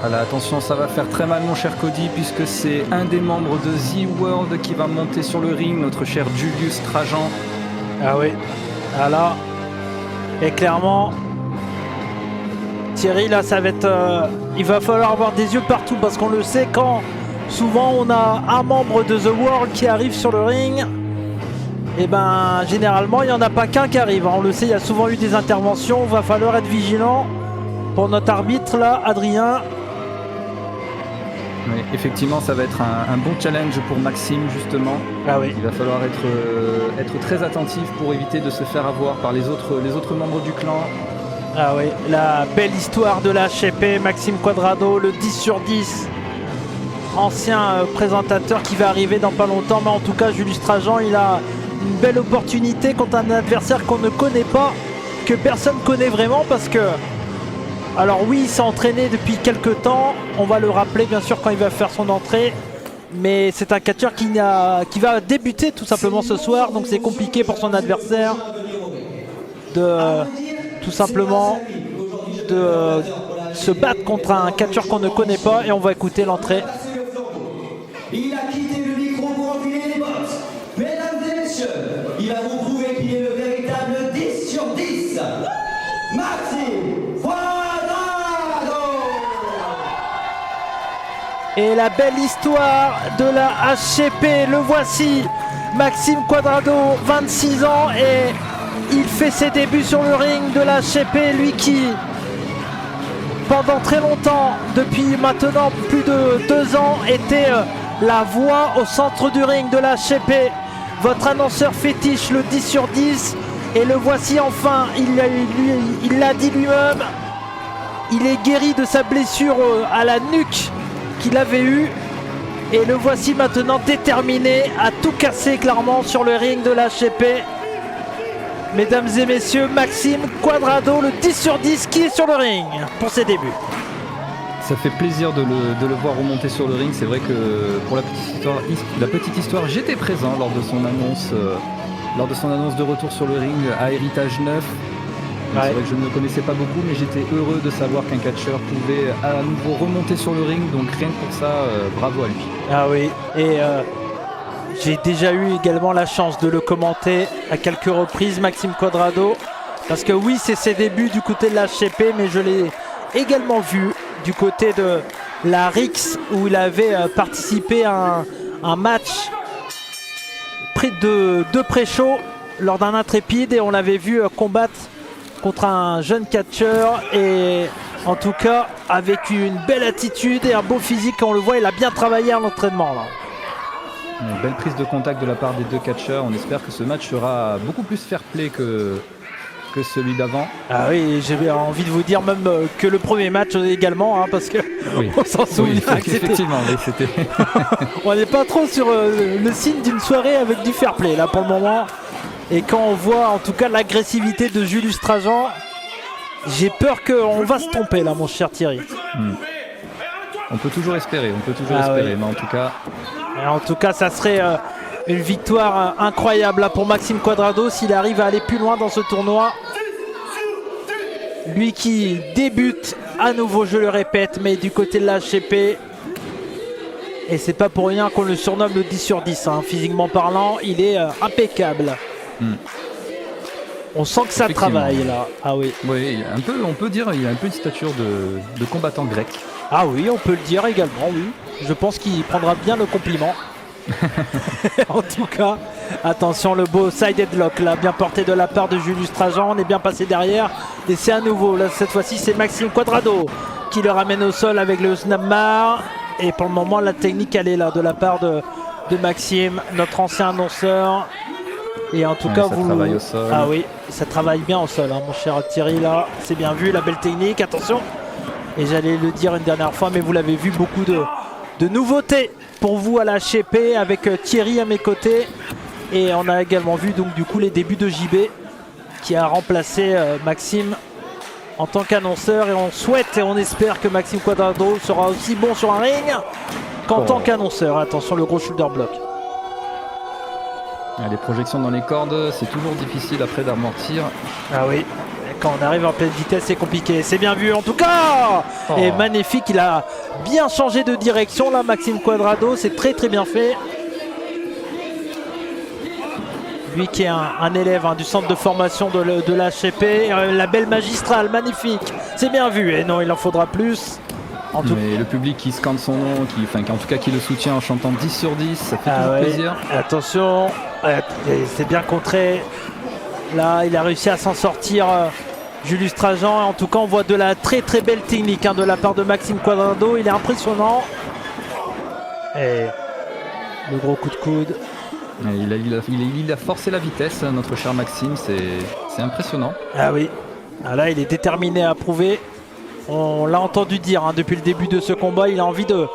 Voilà, attention, ça va faire très mal mon cher Cody, puisque c'est un des membres de The World qui va monter sur le ring, notre cher Julius Trajan. Ah oui, voilà. Et clairement, Thierry, là, ça va être... il va falloir avoir des yeux partout, parce qu'on le sait, quand souvent on a un membre de The World qui arrive sur le ring, et ben généralement il n'y en a pas qu'un qui arrive. On le sait, il y a souvent eu des interventions, il va falloir être vigilant pour notre arbitre là, Adrien. Oui, effectivement, ça va être un bon challenge pour Maxime, justement. Ah oui. Il va falloir être très attentif pour éviter de se faire avoir par les autres membres du clan. Ah oui, la belle histoire de la HCP, Maxime Cuadrado, le 10 sur 10. Ancien présentateur qui va arriver dans pas longtemps, mais en tout cas, Julius Trajan, il a une belle opportunité contre un adversaire qu'on ne connaît pas, que personne connaît vraiment, parce que... Alors oui, il s'est entraîné depuis quelques temps, on va le rappeler bien sûr quand il va faire son entrée, mais c'est un catcheur qui va débuter tout simplement ce soir, donc c'est compliqué pour son adversaire de tout simplement de se battre contre un catcheur qu'on ne connaît pas, et on va écouter l'entrée. Il a quitté le micro pour enfiler les bottes. Mesdames et messieurs, il va vous prouver qu'il est le véritable 10 sur 10. Maxime Cuadrado. Et la belle histoire de la HCP, le voici, Maxime Cuadrado, 26 ans, et il fait ses débuts sur le ring de la HCP, lui qui, pendant très longtemps, depuis maintenant plus de 2 ans, était la voix au centre du ring de la HCP. Votre annonceur fétiche, le 10 sur 10, et le voici enfin, il l'a dit lui-même, il est guéri de sa blessure à la nuque qu'il avait eue, et le voici maintenant déterminé à tout casser clairement sur le ring de la HCP. Mesdames et messieurs, Maxime Cuadrado, le 10 sur 10 qui est sur le ring pour ses débuts. Ça fait plaisir de le voir remonter sur le ring. C'est vrai que pour la petite histoire, j'étais présent lors de son annonce de retour sur le ring à Héritage 9. Ouais. C'est vrai que je ne le connaissais pas beaucoup, mais j'étais heureux de savoir qu'un catcheur pouvait à nouveau remonter sur le ring. Donc rien que pour ça, bravo à lui. Ah oui, et j'ai déjà eu également la chance de le commenter à quelques reprises, Maxime Cuadrado. Parce que oui, c'est ses débuts du côté de la HCP, mais je l'ai également vu du côté de la Rix, où il avait participé à un match près de pré-show lors d'un intrépide, et on l'avait vu combattre contre un jeune catcheur, et en tout cas avec une belle attitude et un beau physique. On le voit, il a bien travaillé à l'entraînement là. Une belle prise de contact de la part des deux catcheurs. On espère que ce match sera beaucoup plus fair-play que celui d'avant. Ah oui, j'ai envie de vous dire même que le premier match également, hein, parce que oui. On s'en souvient. Oui, effectivement, c'était... On n'est pas trop sur le signe d'une soirée avec du fair-play là pour le moment. Et quand on voit en tout cas l'agressivité de Julius Trajan, j'ai peur qu'on va se tromper là, mon cher Thierry. On peut toujours espérer, oui. Mais en tout cas, ça serait une victoire incroyable là, pour Maxime Cuadrado s'il arrive à aller plus loin dans ce tournoi. Lui qui débute à nouveau, je le répète, mais du côté de la HCP. Et c'est pas pour rien qu'on le surnomme le 10 sur 10. Hein. Physiquement parlant, il est impeccable. On sent que ça travaille là. Ah oui. Oui, on peut dire qu'il a un peu une stature de combattant grec. Ah oui, on peut le dire également, oui. Je pense qu'il prendra bien le compliment. En tout cas, attention, le beau side headlock là, bien porté de la part de Julius Trajan. On est bien passé derrière. Et c'est à nouveau, là, cette fois-ci, c'est Maxime Cuadrado qui le ramène au sol avec le snapmare. Et pour le moment, la technique, elle est là de la part de Maxime, notre ancien annonceur. Et en tout cas, ça travaille au sol. Ah oui, ça travaille bien au sol, hein, mon cher Thierry. Là, c'est bien vu, la belle technique. Attention. Et j'allais le dire une dernière fois, mais vous l'avez vu, beaucoup de nouveautés pour vous à la HCP avec Thierry à mes côtés. Et on a également vu donc du coup les débuts de JB qui a remplacé Maxime en tant qu'annonceur. Et on souhaite et on espère que Maxime Cuadrado sera aussi bon sur un ring qu'en tant qu'annonceur. Attention, le gros shoulder block. Les projections dans les cordes, c'est toujours difficile après d'amortir. Ah oui. quand on arrive en pleine vitesse, c'est compliqué. C'est bien vu en tout cas. Et magnifique, il a bien changé de direction là, Maxime Cuadrado. C'est très très bien fait. Lui qui est un élève du centre de formation de l'HCP. La belle magistrale, magnifique. C'est bien vu. Et non, il en faudra plus. Mais le public qui scande son nom, en tout cas qui le soutient en chantant 10 sur 10, ça fait toujours plaisir. Attention, c'est bien contré. Là, il a réussi à s'en sortir, Julius Trajan. En tout cas, on voit de la très très belle technique de la part de Maxime Cuadrado. Il est impressionnant. Et le gros coup de coude. Il a forcé la vitesse, notre cher Maxime. C'est impressionnant. Ah oui. Là, il est déterminé à prouver. On l'a entendu dire depuis le début de ce combat, il a envie de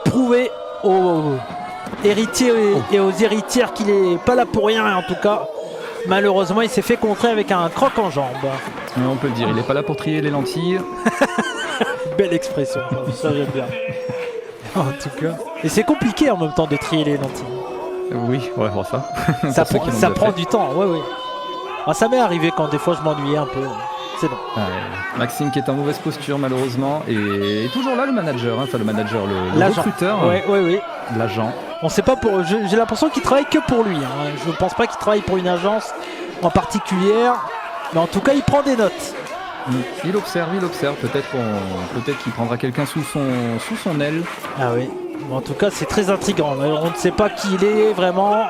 prouver aux héritiers et aux héritières qu'il n'est pas là pour rien. En tout cas, malheureusement, il s'est fait contrer avec un croc en jambe. Mais on peut le dire, il n'est pas là pour trier les lentilles. Belle expression, ça j'aime bien. En tout cas. Et c'est compliqué en même temps de trier les lentilles. Oui, ouais, bon, ça. Ça prend du temps, oui. Ça m'est arrivé quand des fois je m'ennuyais un peu. C'est bon. Maxime qui est en mauvaise posture malheureusement et toujours là le manager, le recruteur, oui. l'agent. On sait pas j'ai l'impression qu'il travaille que pour lui. Je ne pense pas qu'il travaille pour une agence en particulière, mais en tout cas il prend des notes. Il observe. Peut-être qu'il prendra quelqu'un sous son aile. Ah oui. En tout cas c'est très intriguant. On ne sait pas qui il est vraiment.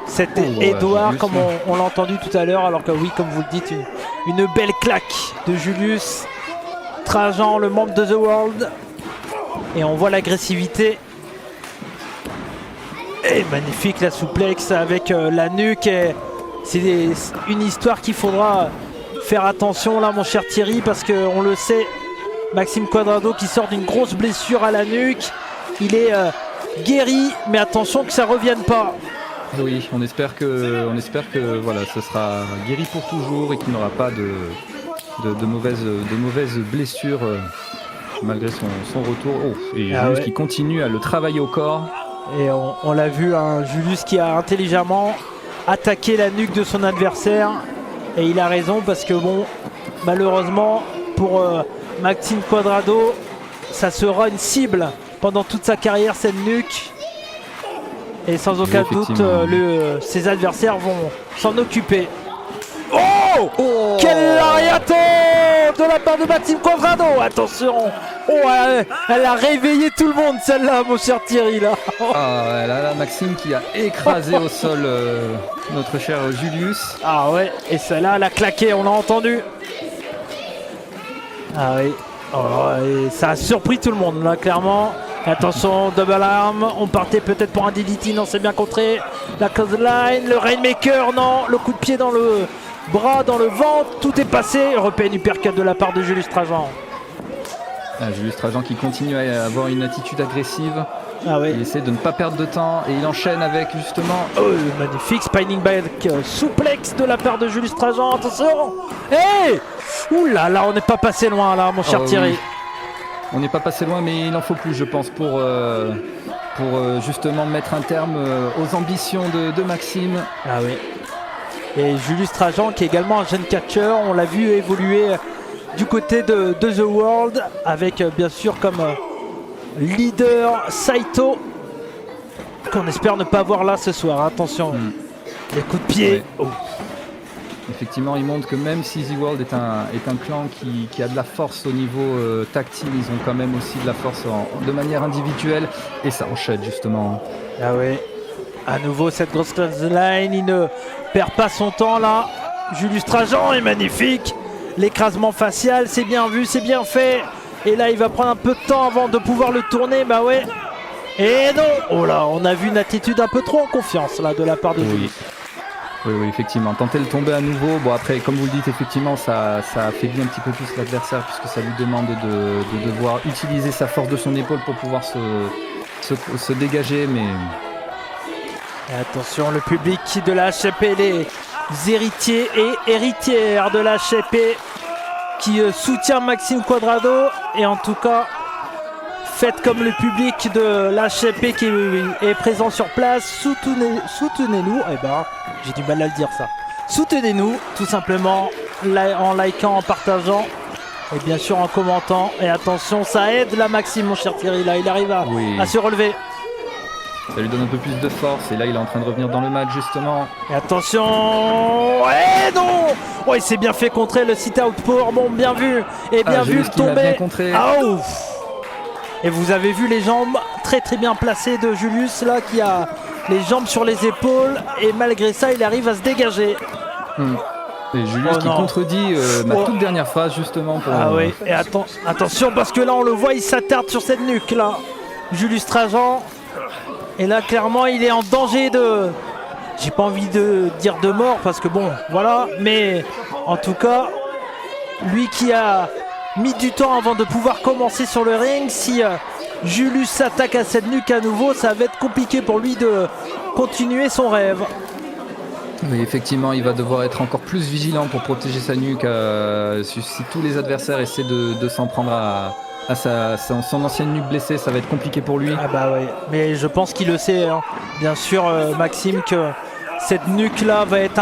Cet Edouard, comme on l'a entendu tout à l'heure, alors que oui, comme vous le dites, une belle claque de Julius Trajan, le membre de The World. Et on voit l'agressivité. Et magnifique la souplex avec la nuque. C'est une histoire qu'il faudra faire attention là, mon cher Thierry, parce qu'on le sait, Maxime Cuadrado qui sort d'une grosse blessure à la nuque. Il est guéri, mais attention que ça ne revienne pas. Oui, on espère que voilà, ce sera guéri pour toujours et qu'il n'aura pas de mauvaises blessures malgré son retour. Et Julius qui continue à le travailler au corps. Et on l'a vu, Julius qui a intelligemment attaqué la nuque de son adversaire. Et il a raison parce que malheureusement pour Maxime Cuadrado, ça sera une cible pendant toute sa carrière, cette nuque. Et sans aucun doute, ses adversaires vont s'en occuper. Quel lariato de la part de Maxime Cuadrado. Attention. Elle a réveillé tout le monde, celle-là, mon cher Thierry. Là, Maxime qui a écrasé au sol notre cher Julius. Ah ouais, et celle-là, elle a claqué, on l'a entendu. Ah oui. Et ça a surpris tout le monde, là, clairement. Attention, double arm, on partait peut-être pour un DDT, non, c'est bien contré. La clothesline, le Rainmaker, non, le coup de pied dans le bras, dans le ventre, tout est passé. Européen uppercut de la part de Julius Trajan. Julius Trajan qui continue à avoir une attitude agressive. Il essaie de ne pas perdre de temps et il enchaîne avec justement... magnifique spinning back souplex de la part de Julius Trajan, attention. Là, on n'est pas passé loin là, mon cher Thierry. Oui. On n'est pas passé loin, mais il en faut plus, je pense, pour justement mettre un terme aux ambitions de Maxime. Ah oui. Et Julius Trajan, qui est également un jeune catcheur, on l'a vu évoluer du côté de The World, avec bien sûr comme leader Saito, qu'on espère ne pas voir là ce soir. Attention, les coups de pied. Effectivement, il montre que même si The World est un clan qui a de la force au niveau tag team, ils ont quand même aussi de la force de manière individuelle et ça enchaîne justement. Ah oui, à nouveau cette grosse line, il ne perd pas son temps là. Julius Trajan est magnifique, l'écrasement facial, c'est bien vu, c'est bien fait. Et là, il va prendre un peu de temps avant de pouvoir le tourner, Et non, on a vu une attitude un peu trop en confiance là de la part de Julius. Oui, effectivement. Tenter de tomber à nouveau. Bon, après, comme vous le dites, effectivement, ça affaiblit un petit peu plus l'adversaire puisque ça lui demande de devoir utiliser sa force de son épaule pour pouvoir se dégager. Mais et attention, le public de la HCP, les héritiers et héritières de la HCP qui soutient Maxime Cuadrado. Et en tout cas, faites comme le public de l'HCP qui est présent sur place, soutenez-nous. J'ai du mal à le dire ça. soutenez-nous tout simplement en likant, en partageant et bien sûr en commentant. Et attention, ça aide là Maxime, mon cher Thierry, là il arrive à se relever. Ça lui donne un peu plus de force et là il est en train de revenir dans le match justement. Et attention, non. Ouais, il s'est bien fait contrer le sit-out pour, bon, bien vu, et bien vu le tomber. Et vous avez vu les jambes très très bien placées de Julius là, qui a les jambes sur les épaules et malgré ça il arrive à se dégager. Et Julius qui contredit ma toute dernière phrase justement. Oui, et attention parce que là on le voit, il s'attarde sur cette nuque là, Julius Trajan. Et là clairement il est en danger de... J'ai pas envie de dire de mort parce que bon, voilà. Mais en tout cas, lui qui a mis du temps avant de pouvoir commencer sur le ring, si Julius s'attaque à cette nuque à nouveau, ça va être compliqué pour lui de continuer son rêve. Oui, effectivement, il va devoir être encore plus vigilant pour protéger sa nuque. Si tous les adversaires essaient de s'en prendre à son ancienne nuque blessée, ça va être compliqué pour lui. Ah bah oui, mais je pense qu'il le sait, hein. Bien sûr, Maxime, que cette nuque-là va être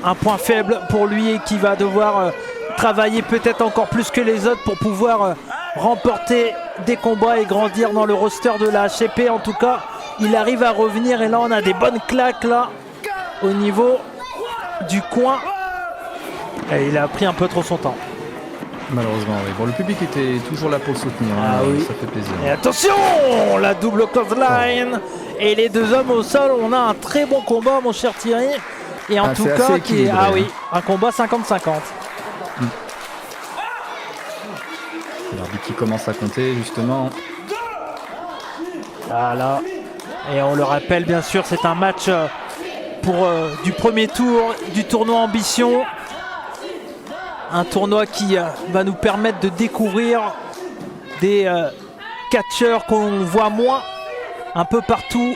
un point faible pour lui et qu'il va devoir travailler peut-être encore plus que les autres pour pouvoir remporter des combats et grandir dans le roster de la HCP. En tout cas, il arrive à revenir et là, on a des bonnes claques là au niveau du coin. Et il a pris un peu trop son temps. Malheureusement, oui. Bon, le public était toujours là pour le soutenir. Oui. Ça fait plaisir. Et attention, la double clothesline et les deux hommes au sol. On a un très bon combat, mon cher Thierry. Et en tout cas, un combat 50-50. L'arbitre qui commence à compter, justement. Voilà. Et on le rappelle, bien sûr, c'est un match du premier tour du tournoi Ambition. Un tournoi qui va nous permettre de découvrir des catcheurs qu'on voit moins un peu partout.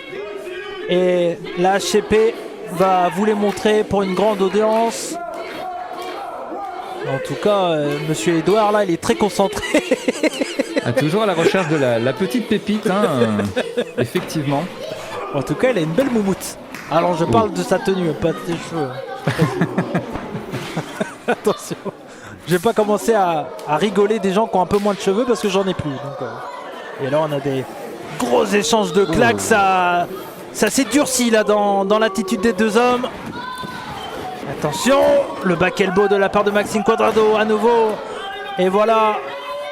Et la HCP va vous les montrer pour une grande audience. En tout cas, monsieur Edouard, là, il est très concentré. Toujours à la recherche de la petite pépite, hein, effectivement. En tout cas, il a une belle moumoute. Alors, je parle de sa tenue, pas de ses cheveux. Attention. Je vais pas commencer à rigoler des gens qui ont un peu moins de cheveux parce que j'en ai plus. Donc, et là, on a des gros échanges de claques. Ça s'est durci là dans l'attitude des deux hommes. Attention, le back elbow de la part de Maxime Cuadrado à nouveau. Et voilà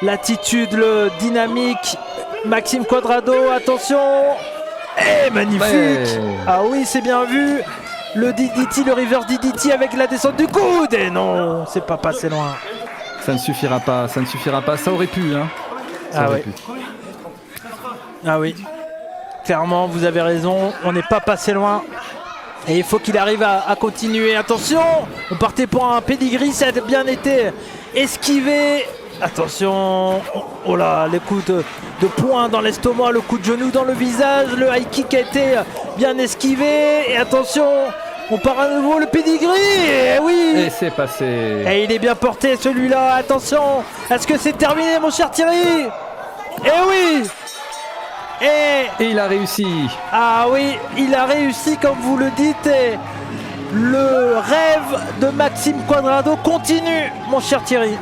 l'attitude, le dynamique. Maxime Cuadrado, attention. Et magnifique. Ouais. Ah oui, c'est bien vu. Le DDT, le reverse DDT avec la descente du coude. Et non, c'est pas passé loin. Ça ne suffira pas, ça ne suffira pas. Ça aurait pu, hein. Ça aurait pu. Ah oui. Clairement, vous avez raison. On n'est pas passé loin. Et il faut qu'il arrive à continuer. Attention, on partait pour un pedigree. Ça a bien été esquivé. Attention. Oh là, les coups de poing dans l'estomac, le coup de genou dans le visage. Le high kick a été bien esquivé. Et attention, on part à nouveau le pedigree. Et oui. Et c'est passé. Et il est bien porté celui-là. Attention. Est-ce que c'est terminé, mon cher Thierry? Et oui. Et il a réussi. Ah oui, il a réussi comme vous le dites. Et le rêve de Maxime Cuadrado continue, mon cher Thierry.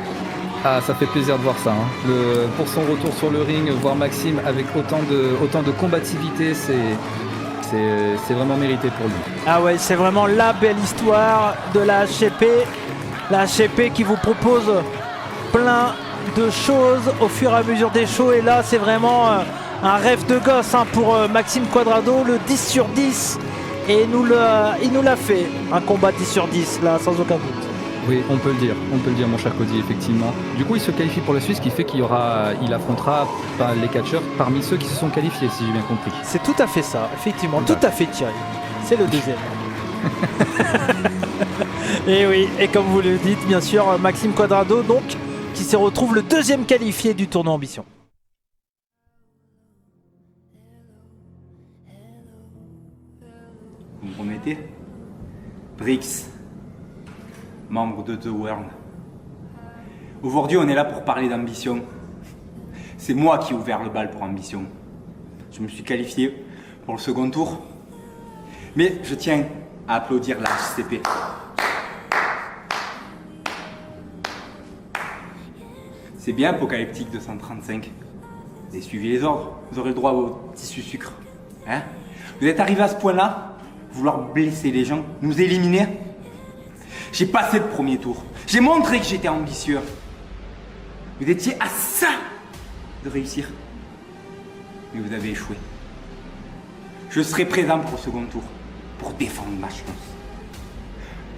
Ah, ça fait plaisir de voir ça. Hein. Pour son retour sur le ring, voir Maxime avec autant de combativité, c'est vraiment mérité pour lui. Ah ouais, c'est vraiment la belle histoire de la HCP. La HCP qui vous propose plein de choses au fur et à mesure des shows. Et là, c'est vraiment un rêve de gosse pour Maxime Cuadrado, le 10 sur 10. Et il nous l'a fait, un combat 10 sur 10, là, sans aucun doute. Oui, on peut le dire, mon cher Cody, effectivement. Du coup, il se qualifie pour la Suisse, ce qui fait qu'il affrontera les catcheurs parmi ceux qui se sont qualifiés, si j'ai bien compris. C'est tout à fait ça, effectivement, tout à fait Thierry. C'est le deuxième. Et oui, et comme vous le dites, bien sûr, Maxime Cuadrado, donc, qui se retrouve le deuxième qualifié du tournoi Ambition. Vous me promettez? Brix, membre de The World. Aujourd'hui, on est là pour parler d'ambition. C'est moi qui ai ouvert le bal pour Ambition. Je me suis qualifié pour le second tour. Mais je tiens à applaudir la HCP. C'est bien Apocalyptique 235. Vous avez suivi les ordres, vous aurez le droit à vos tissus sucre. Hein? Vous êtes arrivé à ce point-là, vouloir blesser les gens, nous éliminer. J'ai passé le premier tour. J'ai montré que j'étais ambitieux. Vous étiez à ça de réussir. Mais vous avez échoué. Je serai présent pour le second tour, pour défendre ma chance.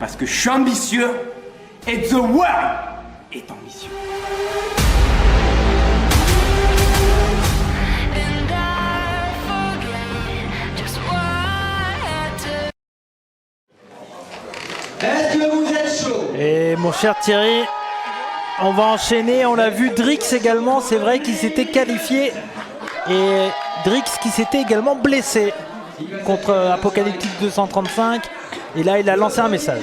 Parce que je suis ambitieux et The World est ambitieux. Est-ce que vous êtes chaud? Et mon cher Thierry, on va enchaîner. On l'a vu, Drix également, c'est vrai qu'il s'était qualifié. Et Drix qui s'était également blessé contre Apocalyptique 235. Et là, il a lancé un message.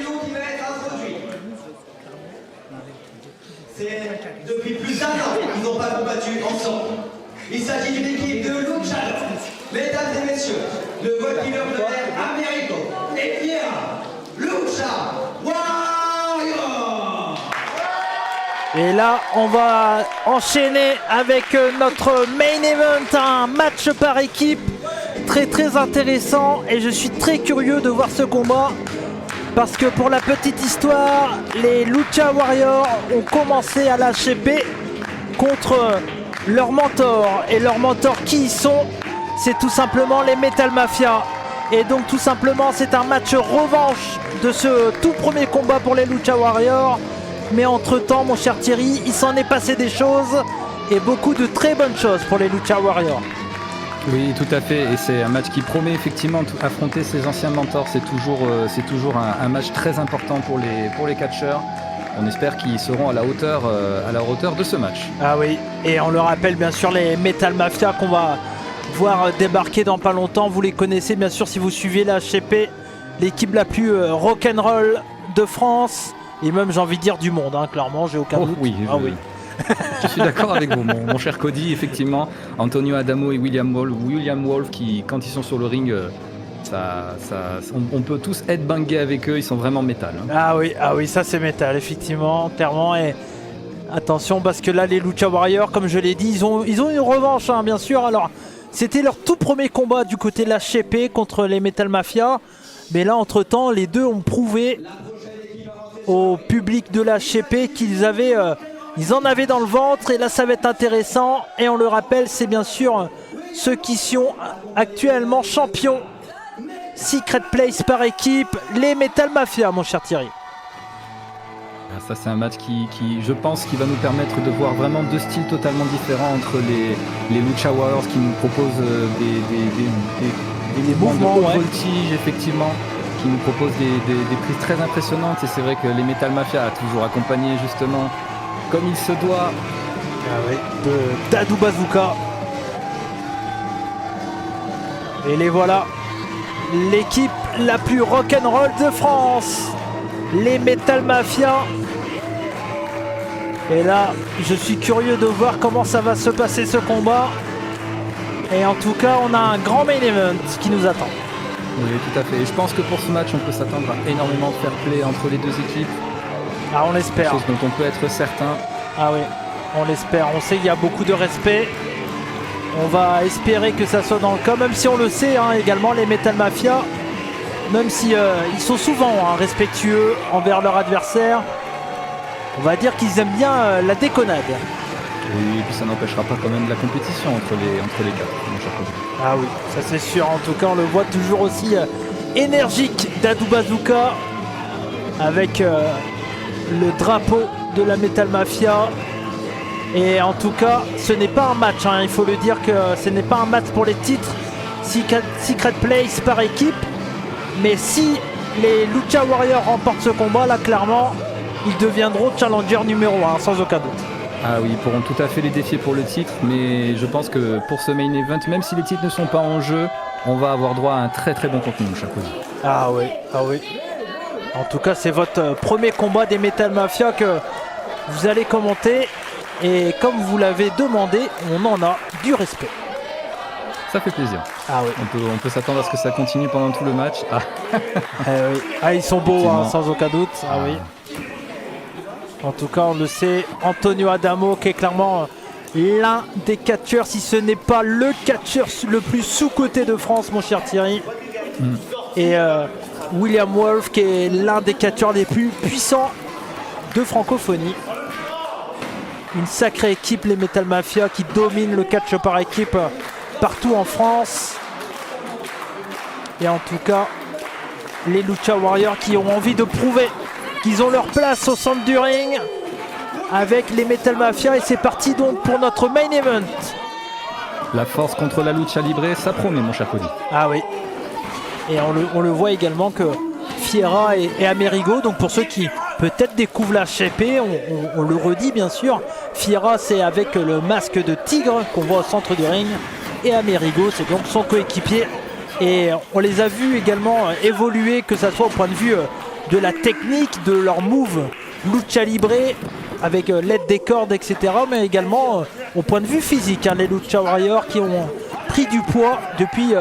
C'est depuis plus d'un an qu'ils n'ont pas combattu ensemble. Il s'agit d'une équipe de luchadores. Mesdames et messieurs, le voltigeur de l'air Américo et Fiera, Lucha Warrior. Et là, on va enchaîner avec notre main event, un match par équipe très intéressant. Et je suis très curieux de voir ce combat. Parce que pour la petite histoire, les Lucha Warriors ont commencé à l'HP contre leurs mentors. Et leurs mentors, qui ils sont? C'est tout simplement les Metal Mafia. Et donc tout simplement, c'est un match revanche de ce tout premier combat pour les Lucha Warriors. Mais entre-temps, mon cher Thierry, il s'en est passé des choses. Et beaucoup de très bonnes choses pour les Lucha Warriors. Oui, tout à fait, et c'est un match qui promet effectivement affronter ses anciens mentors. C'est toujours un match très important pour les catcheurs. On espère qu'ils seront à la hauteur de ce match. Ah oui, et on le rappelle bien sûr, les Metal Mafia qu'on va voir débarquer dans pas longtemps. Vous les connaissez bien sûr si vous suivez la HCP, l'équipe la plus rock'n'roll de France, et même j'ai envie de dire du monde, hein, clairement, j'ai aucun doute. Oui, oui. Je suis d'accord avec vous, mon cher Cody. Effectivement, Antonio Adamo et William Wolf qui, quand ils sont sur le ring, on peut tous être bangés avec eux. Ils sont vraiment métal. Hein. Ah oui, ça c'est métal, effectivement, clairement. Et attention, parce que là, les Lucha Warriors, comme je l'ai dit, ils ont une revanche, hein, bien sûr. Alors, c'était leur tout premier combat du côté de la HCP contre les Metal Mafia. Mais là, entre-temps, les deux ont prouvé au public de la HCP qu'ils avaient... ils en avaient dans le ventre, et là ça va être intéressant. Et on le rappelle, c'est bien sûr ceux qui sont actuellement champions Secret Place par équipe, les Metal Mafia, mon cher Thierry. Ça, c'est un match qui, je pense, qui va nous permettre de voir vraiment deux styles totalement différents entre les Lucha Warriors qui nous proposent des mouvements de haute voltige, effectivement, qui nous proposent des prises très impressionnantes. Et c'est vrai que les Metal Mafia a toujours accompagné justement comme il se doit de Dadou Bazooka. Et les voilà, l'équipe la plus rock'n'roll de France, les Metal Mafia. Et là, je suis curieux de voir comment ça va se passer ce combat. Et en tout cas, on a un grand main event qui nous attend. Oui, tout à fait. Et je pense que pour ce match, on peut s'attendre à énormément de fair play entre les deux équipes. Ah, on l'espère. Chose dont on peut être certain. Ah oui, on l'espère. On sait qu'il y a beaucoup de respect. On va espérer que ça soit dans le cas, même si on le sait, hein, également les Metal Mafia, même si ils sont souvent respectueux envers leur adversaire. On va dire qu'ils aiment bien la déconnade. Oui, et puis ça n'empêchera pas quand même de la compétition entre les quatre, mon cher Cody. Ah oui, ça c'est sûr. En tout cas, on le voit toujours aussi énergique, Dadou Bazooka, avec le drapeau de la Metal Mafia. Et en tout cas, ce n'est pas un match, hein. Il faut le dire que ce n'est pas un match pour les titres Secret Place par équipe. Mais si les Lucha Warriors remportent ce combat, là clairement, ils deviendront challenger numéro 1, sans aucun doute. Ah oui, ils pourront tout à fait les défier pour le titre, mais je pense que pour ce main event, même si les titres ne sont pas en jeu, on va avoir droit à un très très bon contenu, mon cher Cody. Ah oui, ah oui. En tout cas, c'est votre premier combat des Metal Mafia que vous allez commenter. Et comme vous l'avez demandé, on en a du respect. Ça fait plaisir. Ah oui. On peut s'attendre à ce que ça continue pendant tout le match. Ah, oui. Ah, ils sont beaux, hein, sans aucun doute. Ah oui. En tout cas, on le sait, Antonio Adamo qui est clairement l'un des catcheurs, si ce n'est pas le catcheur le plus sous-coté de France, mon cher Thierry. Et William Wolf qui est l'un des catcheurs les plus puissants de francophonie. Une sacrée équipe, les Metal Mafia, qui domine le catch par équipe partout en France. Et en tout cas, les Lucha Warriors qui ont envie de prouver qu'ils ont leur place au centre du ring avec les Metal Mafia. Et c'est parti donc pour notre main event. La force contre la lucha libre, ça promet, mon cher Cody. Ah oui. Et on le voit également que Fiera et Amerigo, donc pour ceux qui peut-être découvrent la HCP, on le redit bien sûr, Fiera c'est avec le masque de tigre qu'on voit au centre du ring, et Amerigo c'est donc son coéquipier. Et on les a vus également évoluer, que ce soit au point de vue de la technique, de leur move lucha libre, avec l'aide des cordes, etc. Mais également au point de vue physique, les Lucha Warriors qui ont pris du poids depuis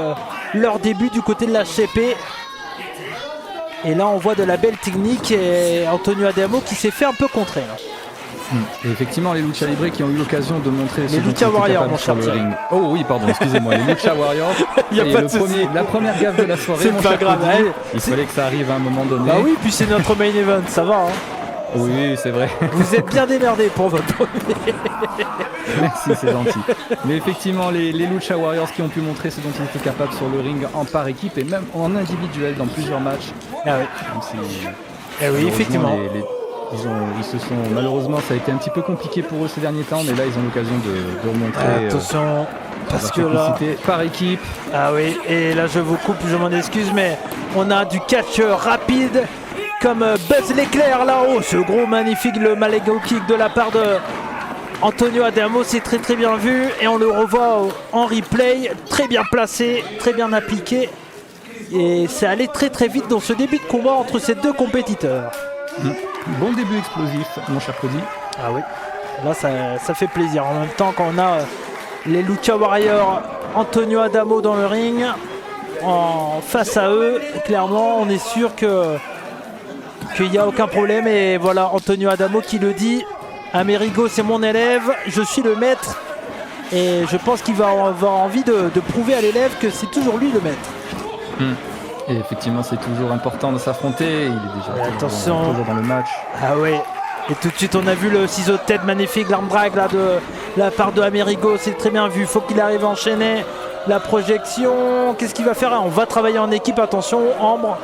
leur début du côté de la HCP. Et là on voit de la belle technique et Antonio Adamo qui s'est fait un peu contrer. Et effectivement, les Lucha Libre qui ont eu l'occasion de montrer les Lucha Warriors, mon cher le ring. Oh oui, pardon, excusez-moi, les Lucha Warriors. La première gaffe de la soirée, c'est pas grave. Il fallait que ça arrive à un moment donné. Bah oui, puis c'est notre main event, ça va. Oui, c'est vrai. Vous êtes bien démerdés pour votre Merci, c'est gentil. Mais effectivement, les Lucha Warriors qui ont pu montrer ce dont ils étaient capables sur le ring en par équipe et même en individuel dans plusieurs matchs. Ah oui. Oui, effectivement. Ils se sont, malheureusement, ça a été un petit peu compliqué pour eux ces derniers temps, mais là, ils ont l'occasion de remontrer. Attention, parce que là, par équipe. Ah oui, et là, je vous coupe, je m'en excuse, mais on a du catch rapide comme Buzz l'éclair là-haut. Ce gros magnifique, le Malego kick de la part de Antonio Adamo, c'est très très bien vu, et on le revoit en replay, très bien placé, très bien appliqué, et c'est allé très très vite dans ce début de combat entre ces deux compétiteurs. Bon début explosif, mon cher Cody. Ah oui, là ça fait plaisir. En même temps, quand on a les Lucha Warriors, Antonio Adamo dans le ring, en face à eux, clairement, on est sûr qu'il n'y a aucun problème. Et voilà, Antonio Adamo qui le dit, Amerigo c'est mon élève, je suis le maître. Et je pense qu'il va avoir envie de prouver à l'élève que c'est toujours lui le maître. Et effectivement, c'est toujours important de s'affronter. Il est déjà toujours dans le match. Ah oui. Et tout de suite, on a vu le ciseau de tête magnifique, l'arm drag là, de la part de Amerigo. C'est très bien vu. Faut qu'il arrive à enchaîner la projection. Qu'est-ce qu'il va faire? On va travailler en équipe. Attention, Ambre,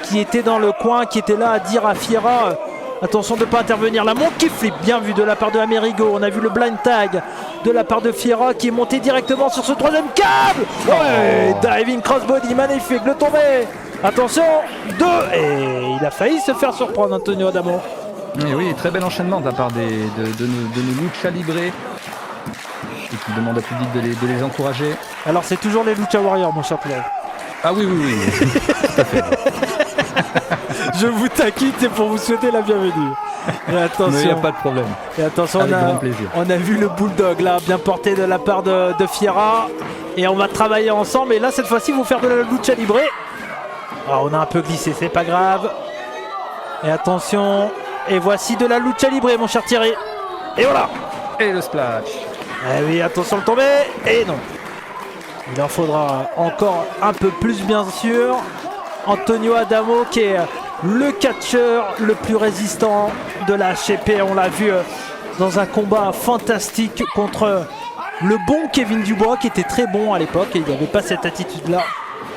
qui était dans le coin, qui était là à dire à Fiera attention de ne pas intervenir. La monkey flip, bien vu de la part de Amerigo. On a vu le blind tag de la part de Fiera qui est monté directement sur ce troisième câble. Ouais, diving crossbody, magnifique, le tombé. Attention, 2. Et il a failli se faire surprendre, Antonio Adamo. Et oui, très bel enchaînement de la part de nos Lucha Libre. Et qui demande au public de les encourager. Alors c'est toujours les Lucha Warriors, mon cher Pierre. Ah oui. Tout à fait. Je vous taquine, c'est pour vous souhaiter la bienvenue. Et attention, il n'y a pas de problème. Et attention, avec grand plaisir. On a vu le bulldog là, bien porté de la part de Fiera. Et on va travailler ensemble. Et là, cette fois-ci, ils vont faire de la lucha libre. Ah, on a un peu glissé, c'est pas grave. Et attention. Et voici de la lucha libre, mon cher Thierry. Et voilà. Et le splash. Eh oui, attention le tomber. Et non. Il en faudra encore un peu plus, bien sûr. Antonio Adamo qui est le catcheur le plus résistant de la HCP. On l'a vu dans un combat fantastique contre le bon Kevin Dubois qui était très bon à l'époque et il n'avait pas cette attitude-là.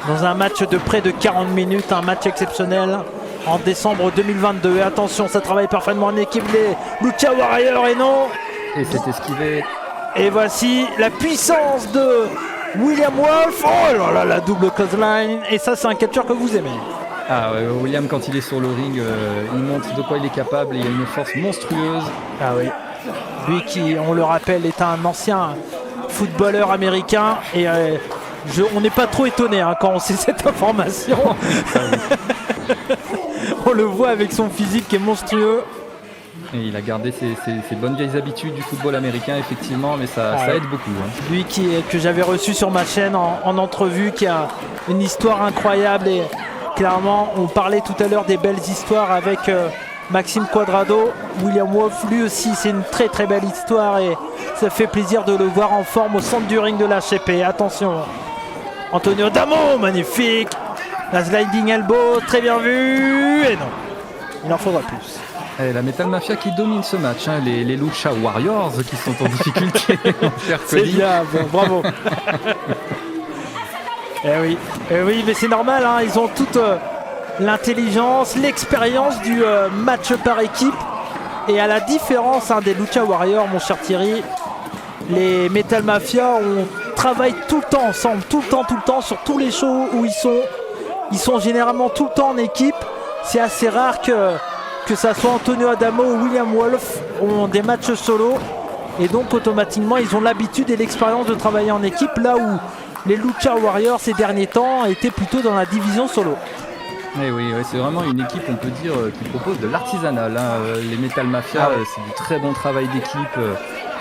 Dans un match de près de 40 minutes, un match exceptionnel en décembre 2022. Et attention, ça travaille parfaitement en équipe, les Lucha Warriors, et non. Et c'est esquivé. Et voici la puissance de William Wolf. Oh là là, la double clothesline. Et ça, c'est un catcheur que vous aimez. Ah ouais, William, quand il est sur le ring, il montre de quoi il est capable. Il a une force monstrueuse. Ah oui. Lui qui, on le rappelle, est un ancien footballeur américain. Et on n'est pas trop étonné quand on sait cette information. On le voit avec son physique qui est monstrueux. Et il a gardé ses bonnes vieilles habitudes du football américain, effectivement, mais ça aide beaucoup. Lui que j'avais reçu sur ma chaîne en entrevue, qui a une histoire incroyable. Et clairement, on parlait tout à l'heure des belles histoires avec Maxime Quadrado. William Wolf, lui aussi, c'est une très très belle histoire et ça fait plaisir de le voir en forme au centre du ring de la HP. Attention, Antonio Adamo, magnifique. La sliding elbow, très bien vu. Et non, il en faudra plus. Et la Metal Mafia qui domine ce match, hein. Les Lucha Warriors qui sont en difficulté. C'est bien, bravo. Eh oui, mais c'est normal, hein, ils ont toute l'intelligence, l'expérience du match par équipe. Et à la différence des Lucha Warriors, mon cher Thierry, les Metal Mafia, on travaille tout le temps ensemble, tout le temps, sur tous les shows où ils sont. Ils sont généralement tout le temps en équipe. C'est assez rare que ça soit Antonio Adamo ou William Wolf ont des matchs solo. Et donc automatiquement, ils ont l'habitude et l'expérience de travailler en équipe, là où les Lucha Warriors ces derniers temps étaient plutôt dans la division solo. Et oui, c'est vraiment une équipe, on peut dire, qui propose de l'artisanal, hein. Les Metal Mafia, c'est du très bon travail d'équipe,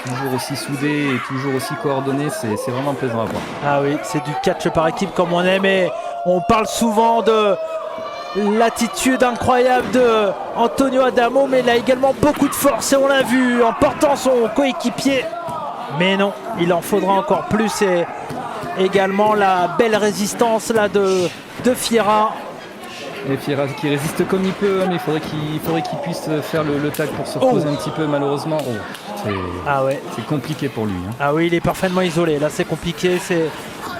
toujours aussi soudé et toujours aussi coordonné, c'est vraiment plaisant à voir. Ah oui, c'est du catch par équipe comme on aime, et on parle souvent de l'attitude incroyable de Antonio Adamo, mais il a également beaucoup de force et on l'a vu en portant son coéquipier. Mais non, il en faudra encore plus, et également la belle résistance là de Fiera. Et Fiera qui résiste comme il peut, mais il faudrait qu'il puisse faire le tag pour se reposer un petit peu, malheureusement. C'est compliqué pour lui, hein. Ah oui, il est parfaitement isolé, là c'est compliqué, c'est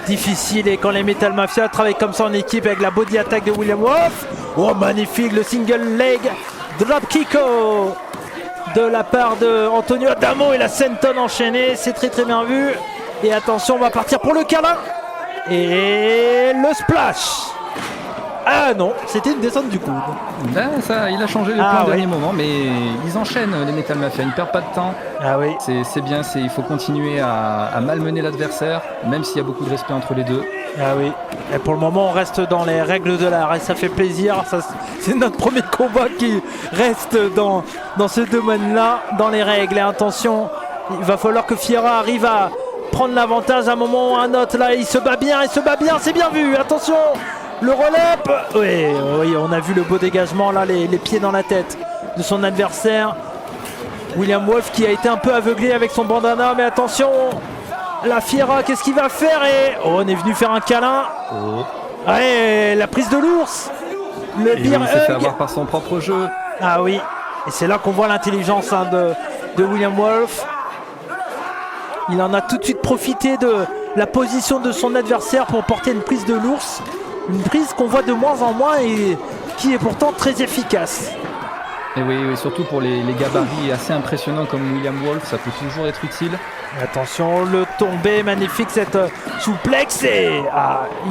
difficile, et quand les Metal Mafia travaillent comme ça en équipe avec la body attack de William Wolf, oh magnifique, le single leg dropkick de la part de Antonio Adamo et la senton enchaînée, c'est très très bien vu. Et attention, on va partir pour le câlin et le splash. Ah non, c'était une descente du coude. Ben, ça, il a changé le plan au dernier moment, mais ils enchaînent, les Metal Mafia, ils ne perdent pas de temps. Ah oui. C'est bien, il faut continuer à malmener l'adversaire, même s'il y a beaucoup de respect entre les deux. Ah oui, et pour le moment on reste dans les règles de l'art et ça fait plaisir. C'est notre premier combat qui reste dans ce domaine-là, dans les règles. Et attention, il va falloir que Fiera arrive à prendre l'avantage à un moment ou à un autre. Là, il se bat bien, c'est bien vu. Attention, le roll-up. Oui, on a vu le beau dégagement là, les pieds dans la tête de son adversaire. William Wolf qui a été un peu aveuglé avec son bandana, mais attention, la Fiera, qu'est-ce qu'il va faire? Et on est venu faire un câlin. Ouais, la prise de l'ours. Le beer il s'est fait avoir par son propre jeu. Ah oui, et c'est là qu'on voit l'intelligence de William Wolf. Il en a tout de suite profité de la position de son adversaire pour porter une prise de l'ours. Une prise qu'on voit de moins en moins et qui est pourtant très efficace. Et oui, surtout pour les gabarits assez impressionnants comme William Wolf, ça peut toujours être utile. Attention, le tombé, magnifique cette souplex. Et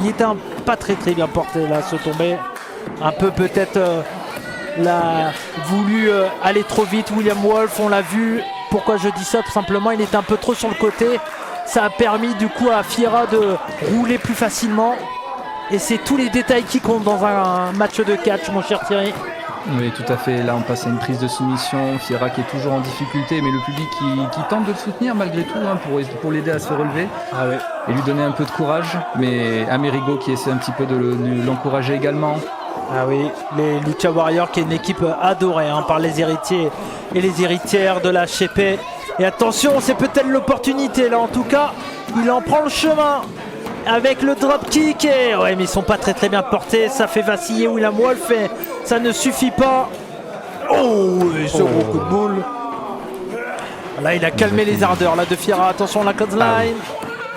il était pas très bien porté là, ce tombé. Un peu peut-être l'a voulu aller trop vite. William Wolf, on l'a vu. Pourquoi je dis ça? Tout simplement, il était un peu trop sur le côté. Ça a permis du coup à Fiera de rouler plus facilement. Et c'est tous les détails qui comptent dans un match de catch, mon cher Thierry. Oui, tout à fait. Là, on passe à une prise de soumission. Fiera qui est toujours en difficulté, mais le public qui tente de le soutenir malgré tout, hein, pour l'aider à se relever et lui donner un peu de courage. Mais Amerigo qui essaie un petit peu de l'encourager également. Ah oui, les Lucha Warriors qui est une équipe adorée par les héritiers et les héritières de la HP. Et attention, c'est peut-être l'opportunité là. En tout cas, il en prend le chemin avec le dropkick. Et mais ils sont pas très bien portés. Ça fait vaciller William Wolf et ça ne suffit pas. Et ce gros coup de boule. Là, il a calmé les ardeurs là de Fiera. Attention, la clothesline.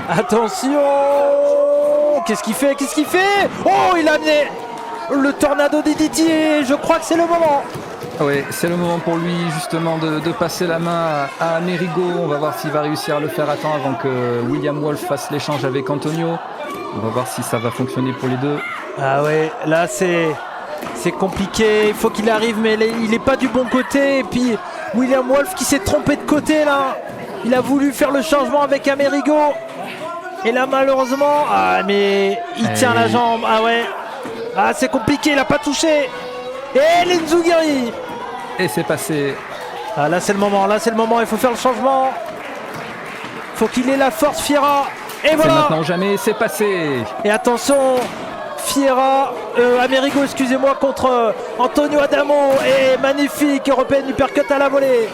Attention. Qu'est-ce qu'il fait? Il a amené le tornado DDT. Je crois que c'est le moment. Oui, c'est le moment pour lui justement de passer la main à Amerigo. On va voir s'il va réussir à le faire à temps avant que William Wolf fasse l'échange avec Antonio. On va voir si ça va fonctionner pour les deux. Ah ouais, là c'est compliqué. Il faut qu'il arrive, mais il n'est pas du bon côté. Et puis William Wolf qui s'est trompé de côté là. Il a voulu faire le changement avec Amerigo. Et là malheureusement, mais il tient la jambe. Ah ouais. Ah c'est compliqué, il n'a pas touché. Et l'Enzugiri. Et c'est passé. Ah là c'est le moment, il faut faire le changement. Faut qu'il ait la force Fiera. Et voilà. C'est maintenant ou jamais, c'est passé. Et attention, Fiera, Amerigo, excusez-moi, contre Antonio Adamo. Et magnifique Européenne uppercut à la volée.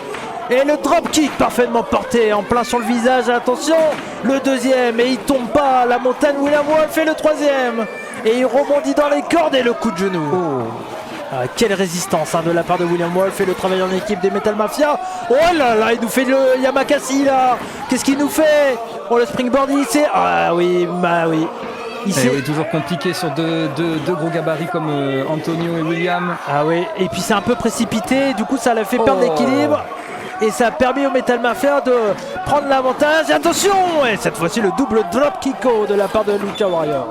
Et le dropkick parfaitement porté en plein sur le visage. Attention, le deuxième. Et il tombe pas. La montagne, William Wolf fait le troisième. Et il rebondit dans les cordes et le coup de genou. Ah, quelle résistance de la part de William Wolf et le travail en équipe des Metal Mafia. Oh là là, il nous fait le Yamakasi là. Qu'est-ce qu'il nous fait? Oh, le springboard, il sait. Ah oui, bah oui. Oui, toujours compliqué sur deux gros gabarits comme Antonio et William. Ah oui, et puis c'est un peu précipité. Du coup, ça l'a fait perdre l'équilibre. Et ça a permis au Metal Mafia de prendre l'avantage. Attention! Et cette fois-ci, le double drop kicko de la part de Lucha Warrior.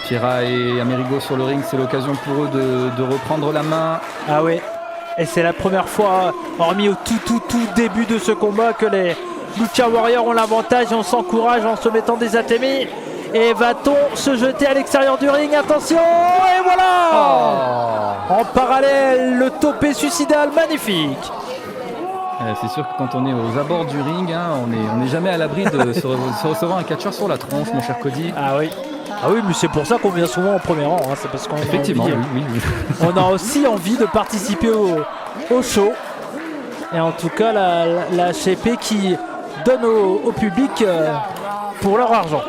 Fiera et Amerigo sur le ring, c'est l'occasion pour eux de reprendre la main. Ah oui, et c'est la première fois, hormis au tout début de ce combat, que les Lucha Warriors ont l'avantage et on s'encourage en se mettant des atémis. Et va-t-on se jeter à l'extérieur du ring? Attention! Et voilà! En parallèle, le topé suicidal magnifique. C'est sûr que quand on est aux abords du ring, on n'est jamais à l'abri de se recevoir un catcheur sur la tronche, mon cher Cody. Ah oui. Ah oui, mais c'est pour ça qu'on vient souvent en premier rang, c'est parce qu'on effectivement, oui. On a aussi envie de participer au show. Et en tout cas, la HCP qui donne au public pour leur argent.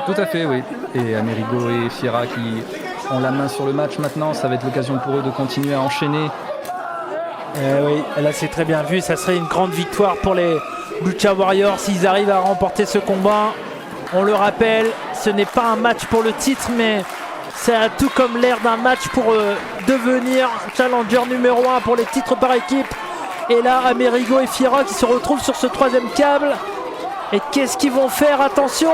Tout à fait, oui. Et Amerigo et Fiera qui ont la main sur le match maintenant, ça va être l'occasion pour eux de continuer à enchaîner. Oui, là c'est très bien vu, ça serait une grande victoire pour les Lucha Warriors s'ils arrivent à remporter ce combat. On le rappelle, ce n'est pas un match pour le titre, mais ça a tout comme l'air d'un match pour devenir challenger numéro 1 pour les titres par équipe. Et là, Amerigo et Fiera qui se retrouvent sur ce troisième câble. Et qu'est-ce qu'ils vont faire? Attention!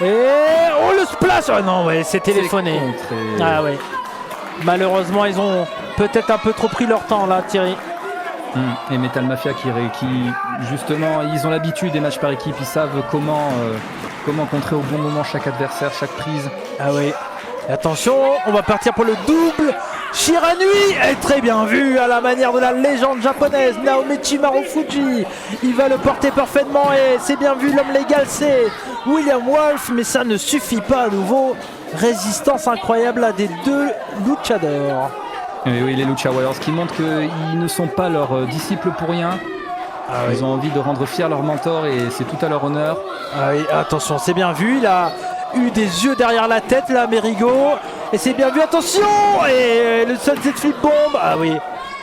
Et oh, le splash! Oh non, ouais, c'est téléphoné. Ah ouais. Malheureusement, ils ont peut-être un peu trop pris leur temps là, Thierry. Et Metal Mafia qui justement, ils ont l'habitude des matchs par équipe, ils savent comment contrer au bon moment chaque adversaire, chaque prise. Ah oui. Et attention, on va partir pour le double Shiranui. Est très bien vu à la manière de la légende japonaise Naomichi Marufuji. Il va le porter parfaitement et c'est bien vu, l'homme légal c'est William Wolf, mais ça ne suffit pas à nouveau. Résistance incroyable à des deux luchadors. Oui, les Lucha Warriors qui montrent qu'ils ne sont pas leurs disciples pour rien. Ils ont envie de rendre fiers leur mentor et c'est tout à leur honneur. Ah oui, attention, c'est bien vu. Il a eu des yeux derrière la tête, là, Amerigo. Et c'est bien vu, attention! Et le sunset flip bomb. Ah oui,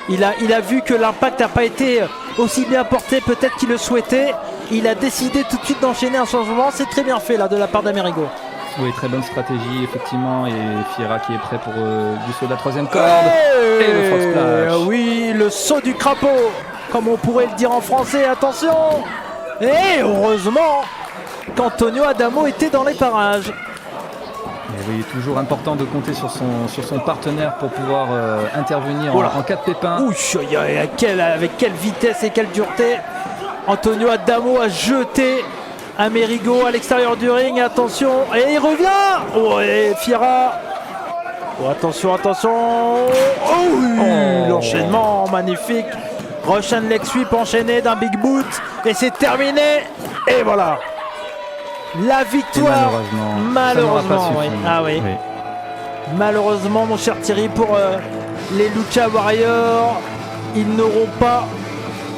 il a vu que l'impact n'a pas été aussi bien porté peut-être qu'il le souhaitait. Il a décidé tout de suite d'enchaîner un changement. C'est très bien fait là de la part d'Amerigo. Oui, très bonne stratégie, effectivement. Et Fiera qui est prêt pour du saut de la troisième corde. Et le frog splash. Oui, le saut du crapaud, comme on pourrait le dire en français. Attention! Et heureusement qu'Antonio Adamo était dans les parages. Et oui, toujours important de compter sur son partenaire pour pouvoir intervenir en cas de pépin. Avec quelle vitesse et quelle dureté Antonio Adamo a jeté Amerigo à l'extérieur du ring. Attention, et il revient. Oh, et Fiera. Oh, attention. Oh oui, l'enchaînement magnifique. Russian leg sweep enchaîné d'un big boot. Et c'est terminé. Et voilà. La victoire. Malheureusement, oui. Ah oui. Malheureusement, mon cher Thierry, pour les Lucha Warriors, ils n'auront pas,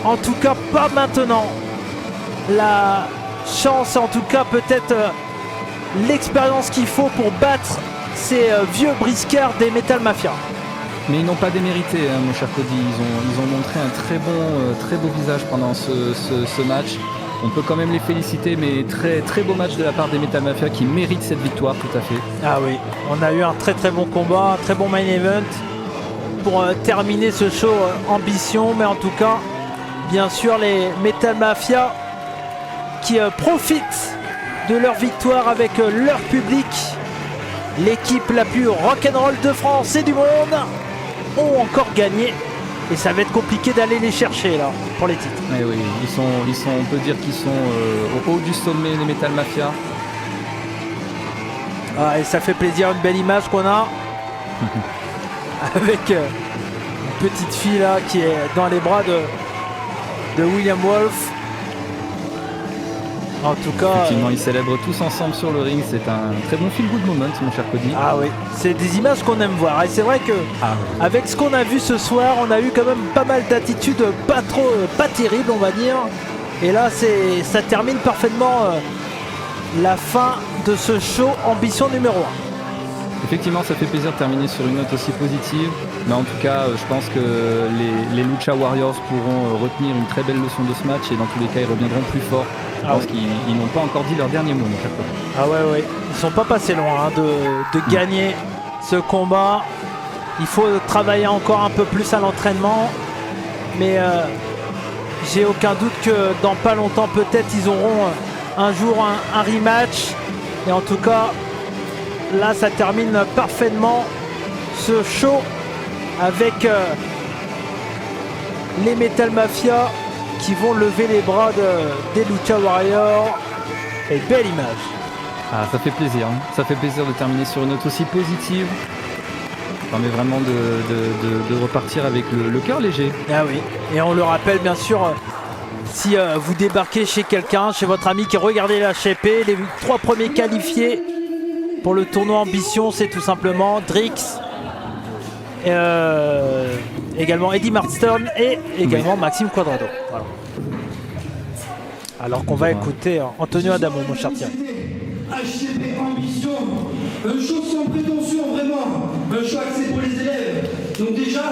en tout cas pas maintenant, la chance, en tout cas peut-être l'expérience qu'il faut pour battre ces vieux briscards des Metal Mafia. Mais ils n'ont pas démérité, mon cher Cody. Ils ont montré un très beau visage pendant ce match. On peut quand même les féliciter, mais très beau match de la part des Metal Mafia qui méritent cette victoire, tout à fait. Ah oui, on a eu un très bon combat, un très bon main event pour terminer ce show Ambition. Mais en tout cas, bien sûr, les Metal Mafia qui profitent de leur victoire avec leur public. L'équipe la plus rock'n'roll de France et du monde ont encore gagné. Et ça va être compliqué d'aller les chercher là pour les titres. Et oui, on peut dire qu'ils sont au haut du sommet, les Metal Mafia. Ah, et ça fait plaisir, une belle image qu'on a avec une petite fille là qui est dans les bras de William Wolf. En tout cas, Effectivement, ils célèbrent tous ensemble sur le ring. C'est un très bon feel good moment, mon cher Cody. ah oui, c'est des images qu'on aime voir. Et c'est vrai que avec ce qu'on a vu ce soir, on a eu quand même pas mal d'attitudes pas terribles, on va dire. Et là, ça termine parfaitement la fin de ce show Ambition numéro 1. Effectivement, ça fait plaisir de terminer sur une note aussi positive. Mais en tout cas, je pense que les Lucha Warriors pourront retenir une très belle leçon de ce match. Et dans tous les cas, ils reviendront plus forts. Je pense qu'ils n'ont pas encore dit leur dernier mot, mon cher Cody. Ah ouais, ils sont pas passés loin hein, de gagner ce combat. Il faut travailler encore un peu plus à l'entraînement. Mais j'ai aucun doute que dans pas longtemps, peut-être, ils auront un jour un rematch. Et en tout cas, là, ça termine parfaitement ce show avec les Metal Mafia qui vont lever les bras des Lucha Warriors. Et belle image. Ah, ça fait plaisir. Hein. Ça fait plaisir de terminer sur une note aussi positive. Ça permet vraiment de repartir avec le cœur léger. Ah oui. Et on le rappelle bien sûr, si vous débarquez chez quelqu'un, chez votre ami qui regardait la HP, les 3 premiers qualifiés pour le tournoi Ambition, c'est tout simplement Drix, également Eddie Marston et également Maxime Quadrado. Voilà. Alors qu'on va écouter Antonio Adamo, mon cher Thierry. HCP Ambition, un show sans prétention, vraiment, un show axé pour les élèves. Donc déjà,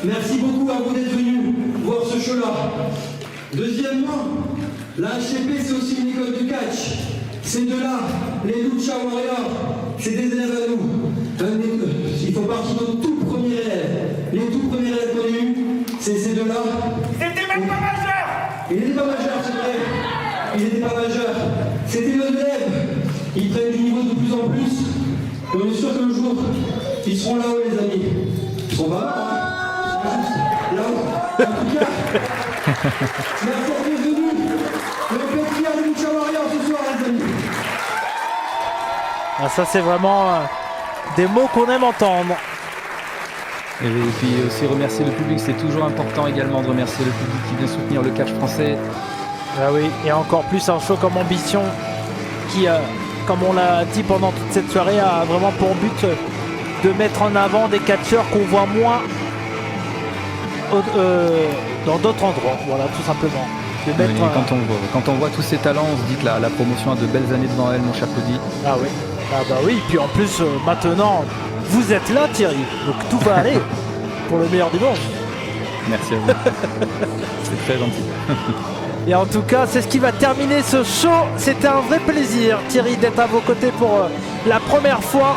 merci beaucoup à vous d'être venus voir ce show-là. Deuxièmement, la HCP c'est aussi une école de catch. Ces deux-là, les Lucha Warriors, c'est des élèves à nous. Ils font partie de nos tout premiers élèves. Les tout premiers élèves connus, c'est ces deux-là. C'était même pas majeur. Il n'était pas majeur, c'est vrai. Il n'était pas majeur. C'était nos élèves. Ils prennent du niveau de plus en plus. Et on est sûr qu'un jour, ils seront là-haut, les amis. Ils seront pas là, hein. Là-haut. En tout cas, merci à tous venus. Et on peut être fiers de Lucha Warriors ce soir, les amis. Ah, ça c'est vraiment des mots qu'on aime entendre. Et puis aussi remercier le public, c'est toujours important également de remercier le public qui vient soutenir le catch français. Ah oui, et encore plus un show comme Ambition qui, comme on l'a dit pendant toute cette soirée, a vraiment pour but de mettre en avant des catcheurs qu'on voit moins dans d'autres endroits. Voilà, tout simplement. De mettre, quand on voit tous ces talents, on se dit que la promotion a de belles années devant elle, mon cher Cody. Ah oui, ah bah oui, puis en plus maintenant vous êtes là Thierry, donc tout va aller pour le meilleur du monde. Merci à vous. C'est très gentil. Et en tout cas, c'est ce qui va terminer ce show. C'était un vrai plaisir, Thierry, d'être à vos côtés pour la première fois.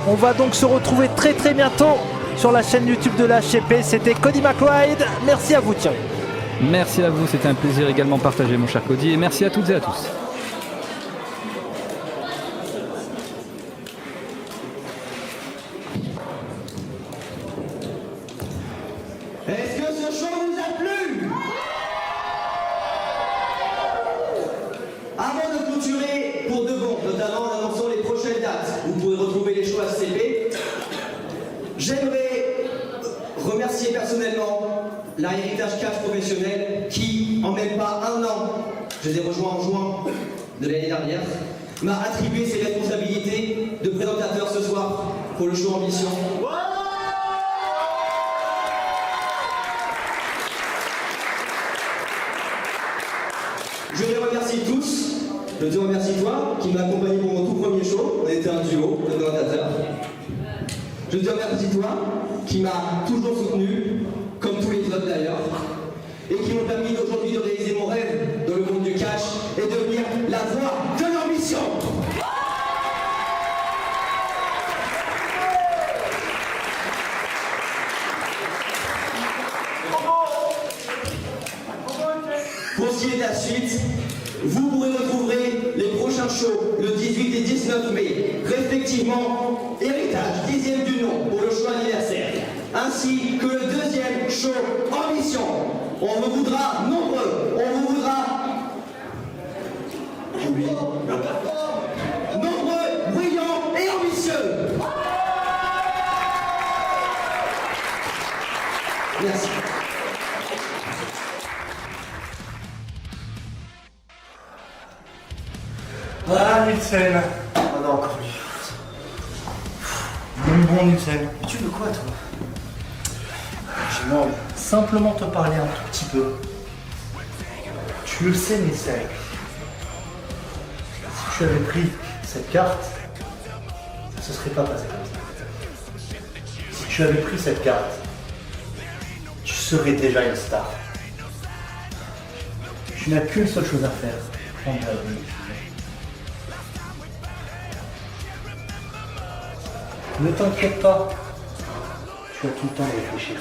On va donc se retrouver très très bientôt sur la chaîne YouTube de la HCP. C'était Cody McBride. Merci à vous, Thierry. Merci à vous, c'était un plaisir également partagé, mon cher Cody. Et merci à toutes et à tous. Est-ce que ce show vous a plu? Avant de clôturer pour de bon, notamment en annonçant les prochaines dates, vous pourrez retrouver les shows HCP, j'aimerais remercier personnellement la Héritage Catch professionnel qui, en même pas un an, je les ai rejoints en juin de l'année dernière, m'a attribué ses responsabilités de présentateur ce soir pour le show Ambition. Je les remercie tous. Je te remercie toi qui m'as accompagné pour mon tout premier show. On était un duo de présentateurs. Je te remercie toi qui m'as toujours soutenu, comme tous les autres d'ailleurs, et qui m'ont permis aujourd'hui de réaliser mon rêve dans le monde du catch et devenir la voix de l'ambition. Pour ce qui est de la suite, vous pourrez retrouver les prochains shows le 18 et 19 mai, respectivement Héritage, 10e du nom pour le show anniversaire, ainsi que le deuxième show Ambition. On vous voudra nombreux, on vous voudra nombreux, brillants et ambitieux. Merci. Ah, Nielsen. Oh non, encore lui. Bon, Nielsen. Tu veux quoi, toi? J'aimerais simplement te parler un tout petit peu. Tu le sais, Nielsen. Si tu avais pris cette carte, ça se serait pas passé comme ça. Si tu avais pris cette carte, tu serais déjà une star. Tu n'as qu'une seule chose à faire, prendre la bonne décision. Ne t'inquiète pas, tu as tout le temps de réfléchir.